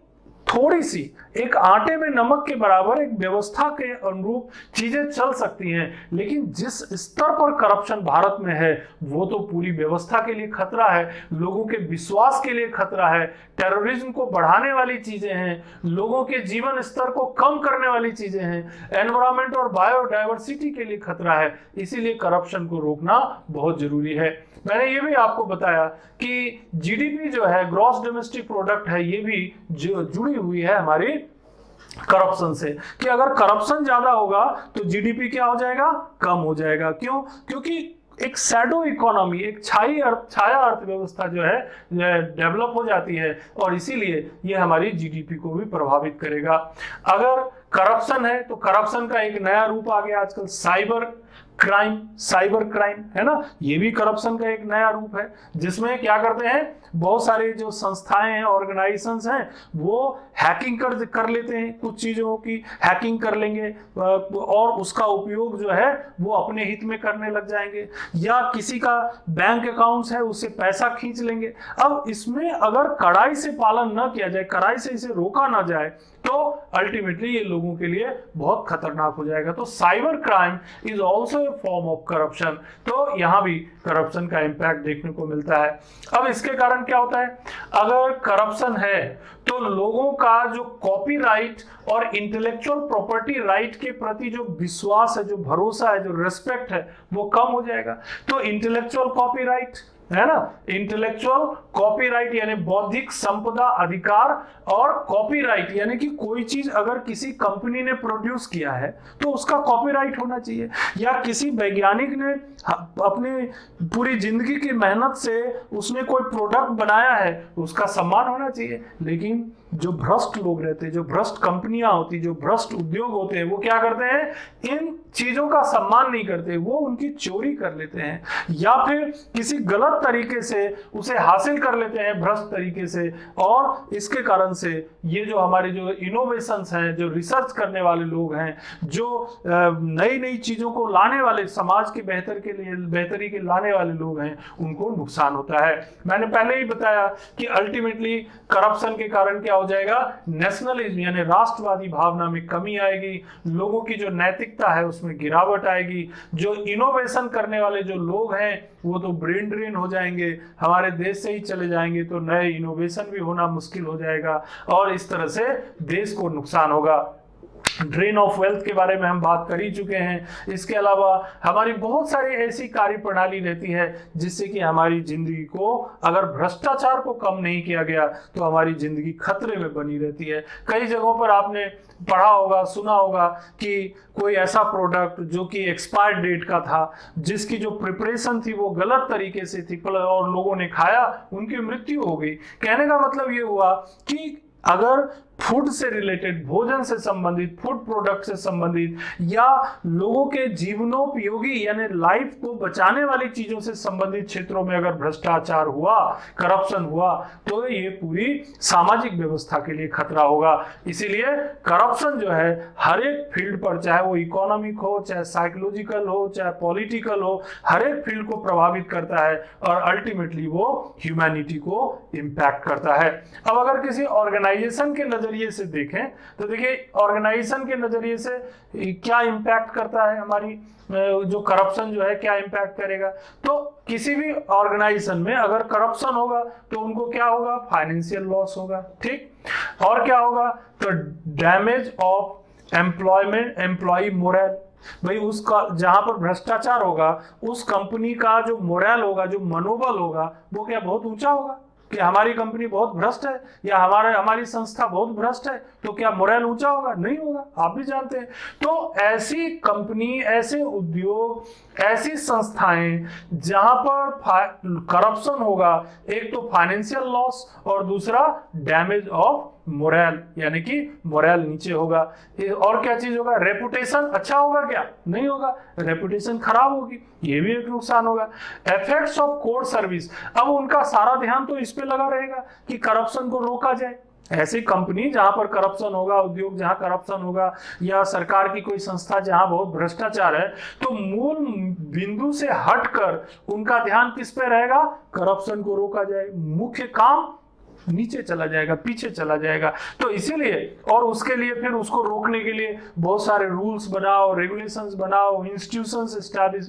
थोड़ी सी, एक आटे में नमक के बराबर एक व्यवस्था के अनुरूप चीजें चल सकती हैं, लेकिन जिस स्तर पर करप्शन भारत में है वो तो पूरी व्यवस्था के लिए खतरा है, लोगों के विश्वास के लिए खतरा है, टेररिज्म को बढ़ाने वाली चीजें हैं, लोगों के जीवन स्तर को कम करने वाली चीजें हैं, एनवायरमेंट और बायोडायवर्सिटी के लिए खतरा है। इसीलिए करप्शन को रोकना बहुत जरूरी है। मैंने ये भी आपको बताया कि जीडीपी जो है, ग्रॉस डोमेस्टिक प्रोडक्ट है, ये भी जुड़ी हुई है हमारी करप्शन से, कि अगर करप्शन ज्यादा होगा तो जीडीपी क्या हो जाएगा, कम हो जाएगा। क्यों? क्योंकि एक शैडो इकोनॉमी, एक छाया अर्थव्यवस्था जो है डेवलप हो जाती है, और इसीलिए ये हमारी जीडीपी को भी प्रभावित करेगा। अगर करप्शन है तो करप्शन का एक नया रूप आ गया आजकल, साइबर क्राइम है ना, ये भी करप्शन का एक नया रूप है, जिसमें क्या करते हैं बहुत सारे जो संस्थाएं हैं, ऑर्गेनाइजेशंस हैं, वो हैकिंग कर लेते हैं, कुछ चीजों की हैकिंग कर लेंगे और उसका उपयोग जो है वो अपने हित में करने लग जाएंगे, या किसी का बैंक अकाउंट्स है उससे पैसा खींच लेंगे। अब इसमें अगर कड़ाई से पालन न किया जाए, कड़ाई से इसे रोका ना जाए, तो अल्टीमेटली ये लोगों के लिए बहुत खतरनाक हो जाएगा। तो cyber crime is also a form of corruption. तो यहां भी करप्शन का इंपैक्ट देखने को मिलता है। अब इसके कारण क्या होता है, अगर करप्शन है तो लोगों का जो कॉपीराइट और इंटेलेक्चुअल प्रॉपर्टी राइट के प्रति जो विश्वास है, जो भरोसा है, जो रेस्पेक्ट है, वो कम हो जाएगा। तो इंटेलेक्चुअल कॉपीराइट है ना, इंटेलेक्चुअल कॉपीराइट यानी बौद्धिक संपदा अधिकार, और कॉपीराइट यानी कि कोई चीज अगर किसी कंपनी ने प्रोड्यूस किया है तो उसका कॉपीराइट होना चाहिए, या किसी वैज्ञानिक ने अपनी पूरी जिंदगी की मेहनत से उसने कोई प्रोडक्ट बनाया है उसका सम्मान होना चाहिए। लेकिन जो भ्रष्ट लोग रहते हैं, जो भ्रष्ट कंपनियां होती, जो भ्रष्ट उद्योग होते हैं, वो क्या करते हैं, इन चीजों का सम्मान नहीं करते, वो उनकी चोरी कर लेते हैं या फिर किसी गलत तरीके से उसे हासिल कर लेते हैं भ्रष्ट तरीके से। और इसके कारण से ये जो हमारे जो इनोवेशंस हैं, जो रिसर्च करने वाले लोग हैं, जो नई नई चीजों को लाने वाले, समाज की बेहतरी के लाने वाले लोग हैं, उनको नुकसान होता है। मैंने पहले ही बताया कि अल्टीमेटली करप्शन के कारण क्या हो जाएगा, नेशनलिज्म यानी राष्ट्रवादी भावना में कमी आएगी, लोगों की जो नैतिकता है उसमें गिरावट आएगी, जो इनोवेशन करने वाले जो लोग हैं वो तो ब्रेन ड्रेन हो जाएंगे, हमारे देश से ही चले जाएंगे, तो नए इनोवेशन भी होना मुश्किल हो जाएगा और इस तरह से देश को नुकसान होगा। ड्रेन ऑफ वेल्थ के बारे में हम बात कर ही चुके हैं। इसके अलावा हमारी बहुत सारी ऐसी कार्य प्रणाली रहती है जिससे कि हमारी जिंदगी को, अगर भ्रष्टाचार को कम नहीं किया गया तो हमारी जिंदगी खतरे में बनी रहती है। कई जगहों पर आपने पढ़ा होगा, सुना होगा कि कोई ऐसा प्रोडक्ट जो कि एक्सपायर डेट का था, जिसकी जो प्रिपरेशन थी वो गलत तरीके से थी और लोगों ने खाया, उनकी मृत्यु हो गई। कहने का मतलब ये हुआ कि अगर फूड से रिलेटेड, भोजन से संबंधित, फूड प्रोडक्ट से संबंधित या लोगों के जीवनोपयोगी यानी लाइफ को बचाने वाली चीजों से संबंधित क्षेत्रों में अगर भ्रष्टाचार हुआ, करप्शन हुआ, तो ये पूरी सामाजिक व्यवस्था के लिए खतरा होगा। इसीलिए करप्शन जो है हर एक फील्ड पर, चाहे वो इकोनॉमिक हो, चाहे साइकोलॉजिकल हो, चाहे पॉलिटिकल हो, हर एक फील्ड को प्रभावित करता है और अल्टीमेटली वो ह्यूमैनिटी को इंपैक्ट करता है। अब अगर किसी ऑर्गेनाइजेशन के नजरिए से देखें तो देखिए, ऑर्गेनाइजेशन के नजरिए से क्या इंपैक्ट करता है, हमारी जो करप्शन जो है क्या इंपैक्ट करेगा। तो किसी भी ऑर्गेनाइजेशन में अगर करप्शन होगा तो उनको क्या होगा, फाइनेंशियल लॉस होगा, ठीक। और क्या होगा, तो डैमेज ऑफ एम्प्लॉय मोरल। भाई उसका जहां पर भ्रष्टाचार होगा उस कंपनी का जो मोरल होगा, जो मनोबल होगा, वो क्या बहुत ऊंचा होगा कि हमारी कंपनी बहुत भ्रष्ट है या हमारी संस्था बहुत भ्रष्ट है, तो क्या मोरल ऊंचा होगा, नहीं होगा, आप भी जानते हैं। तो ऐसी कंपनी, ऐसे उद्योग, ऐसी संस्थाएं जहां पर करप्शन होगा, एक तो फाइनेंशियल लॉस और दूसरा डैमेज ऑफ मोरल यानी कि मोरल नीचे होगा। और क्या चीज होगा, रेपुटेशन अच्छा होगा क्या, नहीं होगा, रेपुटेशन खराब होगी, ये भी एक नुकसान होगा। इफेक्ट्स ऑफ कोर्ट सर्विस, अब उनका सारा ध्यान तो इस पे लगा रहेगा कि करप्शन को रोका जाए। ऐसी कंपनी जहां पर करप्शन होगा, उद्योग जहां करप्शन होगा, या सरकार की कोई संस्था जहां बहुत भ्रष्टाचार है, तो मूल बिंदु से हटकर उनका ध्यान किस पे रहेगा, करप्शन को रोका जाए। मुख्य काम नीचे चला जाएगा, पीछे चला जाएगा। तो इसीलिए, और उसके लिए फिर उसको रोकने के लिए बहुत सारे रूल्स बनाओ, रेगुलेशंस बनाओ, इंस्टीट्यूशंस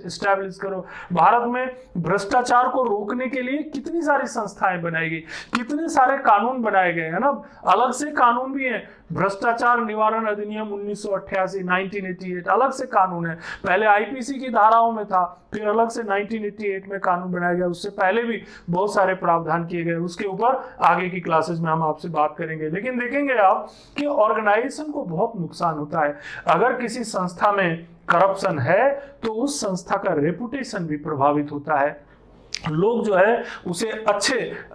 एस्टैब्लिश करो। भारत में भ्रष्टाचार को रोकने के लिए कितनी सारी संस्थाएं बनाई गई, कितने सारे कानून बनाए गए हैं ना, अलग से कानून भी है। भ्रष्टाचार निवारण अधिनियम 1988 1988 अलग से कानून है, पहले आईपीसी की धाराओं में था, फिर अलग से 1988 में कानून बनाया गया। उससे पहले भी बहुत सारे प्रावधान किए गए, उसके ऊपर आगे की क्लासेस में हम आपसे बात करेंगे। लेकिन देखेंगे आप कि ऑर्गेनाइजेशन को बहुत नुकसान होता है अगर किसी संस्था में करप्शन है, तो उस संस्था का रेपुटेशन भी प्रभावित होता है। लोग जो है उसे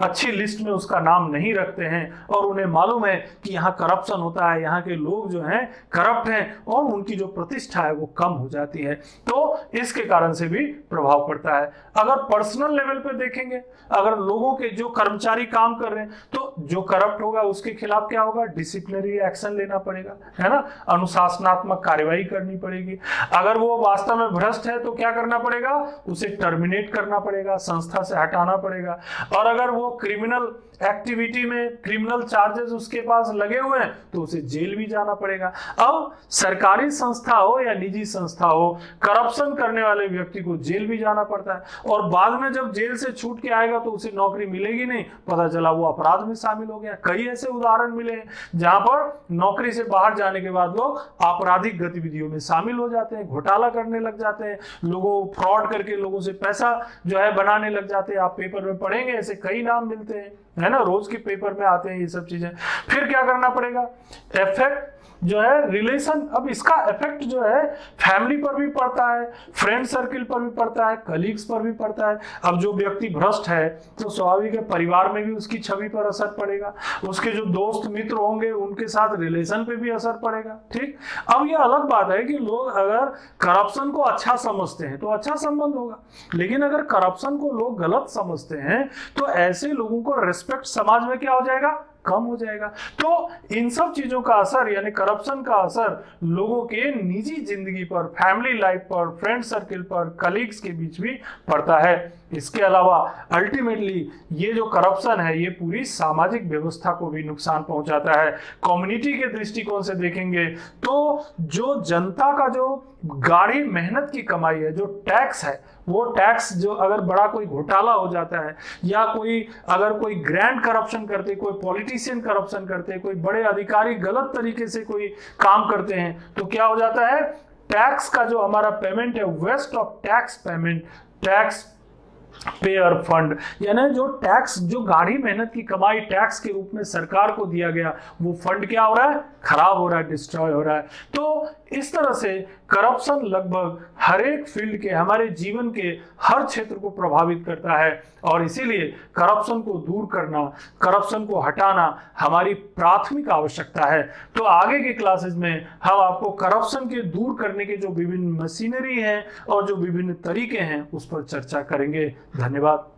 अच्छी लिस्ट में उसका नाम नहीं रखते हैं और उन्हें मालूम है कि यहाँ करप्शन होता है, यहाँ के लोग जो हैं करप्ट हैं, और उनकी जो प्रतिष्ठा है वो कम हो जाती है। तो इसके कारण से भी प्रभाव पड़ता है। अगर पर्सनल लेवल पे देखेंगे, अगर लोगों के जो कर्मचारी काम कर रहे हैं, तो जो करप्ट होगा उसके खिलाफ क्या होगा, डिसिप्लिनरी एक्शन लेना पड़ेगा, है ना, अनुशासनात्मक कार्यवाही करनी पड़ेगी। अगर वो वास्तव में भ्रष्ट है तो क्या करना पड़ेगा, उसे टर्मिनेट करना पड़ेगा, संस्था से हटाना पड़ेगा। और अगर वो क्रिमिनल एक्टिविटी में क्रिमिनल चार्जेस उसके पास लगे हुए हैं तो उसे जेल भी जाना पड़ेगा। अब सरकारी संस्था हो या निजी संस्था हो, करप्शन करने वाले व्यक्ति को जेल भी जाना पड़ता है और बाद में जब जेल से छूट के आएगा तो उसे नौकरी मिलेगी नहीं, पता चला वो अपराध में शामिल हो गया। कई ऐसे उदाहरण मिले हैं जहां पर नौकरी से बाहर जाने के बाद लोग आपराधिक गतिविधियों में शामिल हो जाते हैं, घोटाला करने लग जाते हैं, लोगों फ्रॉड करके लोगों से पैसा जो है बनाने लग जाते हैं। आप पेपर में पढ़ेंगे ऐसे कई नाम मिलते हैं, है ना, रोज के पेपर में आते हैं ये सब चीजें। फिर क्या करना पड़ेगा, इफेक्ट जो है रिलेशन, अब इसका इफेक्ट जो है फैमिली पर भी पड़ता है, फ्रेंड सर्किल पर भी पड़ता है, कलीग्स पर भी पड़ता है। अब जो व्यक्ति भ्रष्ट है तो स्वाभाविक है परिवार में भी उसकी छवि पर असर पड़ेगा, उसके जो दोस्त मित्र होंगे उनके साथ रिलेशन पे भी असर पड़ेगा। ठीक, अब ये अलग बात है कि लोग अगर करप्शन को अच्छा समझते हैं तो अच्छा संबंध होगा, लेकिन अगर करप्शन को लोग गलत समझते हैं तो ऐसे लोगों को रिस्पेक्ट समाज में क्या हो जाएगा, कम हो जाएगा। तो इन सब चीजों का असर यानी करप्शन का असर लोगों के निजी जिंदगी पर, फैमिली लाइफ पर, फ्रेंड सर्किल पर, कलीग्स के बीच भी पड़ता है। इसके अलावा अल्टीमेटली ये जो करप्शन है ये पूरी सामाजिक व्यवस्था को भी नुकसान पहुंचाता है। कम्युनिटी के दृष्टिकोण से देखेंगे तो जो जनता का जो गाढ़ी मेहनत की कमाई है, जो टैक्स है, वो टैक्स जो अगर बड़ा कोई घोटाला हो जाता है या कोई अगर कोई ग्रैंड करप्शन करते, कोई पॉलिटिशियन करप्शन करते, कोई बड़े अधिकारी गलत तरीके से कोई काम करते हैं तो क्या हो जाता है, टैक्स का जो हमारा पेमेंट है, waste of tax payment, taxpayer fund, यानी जो टैक्स, जो गाढ़ी मेहनत की कमाई टैक्स के रूप में सरकार को दिया गया, वो फंड क्या हो रहा है, खराब हो रहा है, डिस्ट्रॉय हो रहा है। तो इस तरह से करप्शन लगभग हर एक फील्ड के, हमारे जीवन के हर क्षेत्र को प्रभावित करता है और इसीलिए करप्शन को दूर करना, करप्शन को हटाना हमारी प्राथमिक आवश्यकता है। तो आगे के क्लासेस में हम आपको करप्शन के दूर करने के जो विभिन्न मशीनरी हैं और जो विभिन्न तरीके हैं उस पर चर्चा करेंगे। धन्यवाद।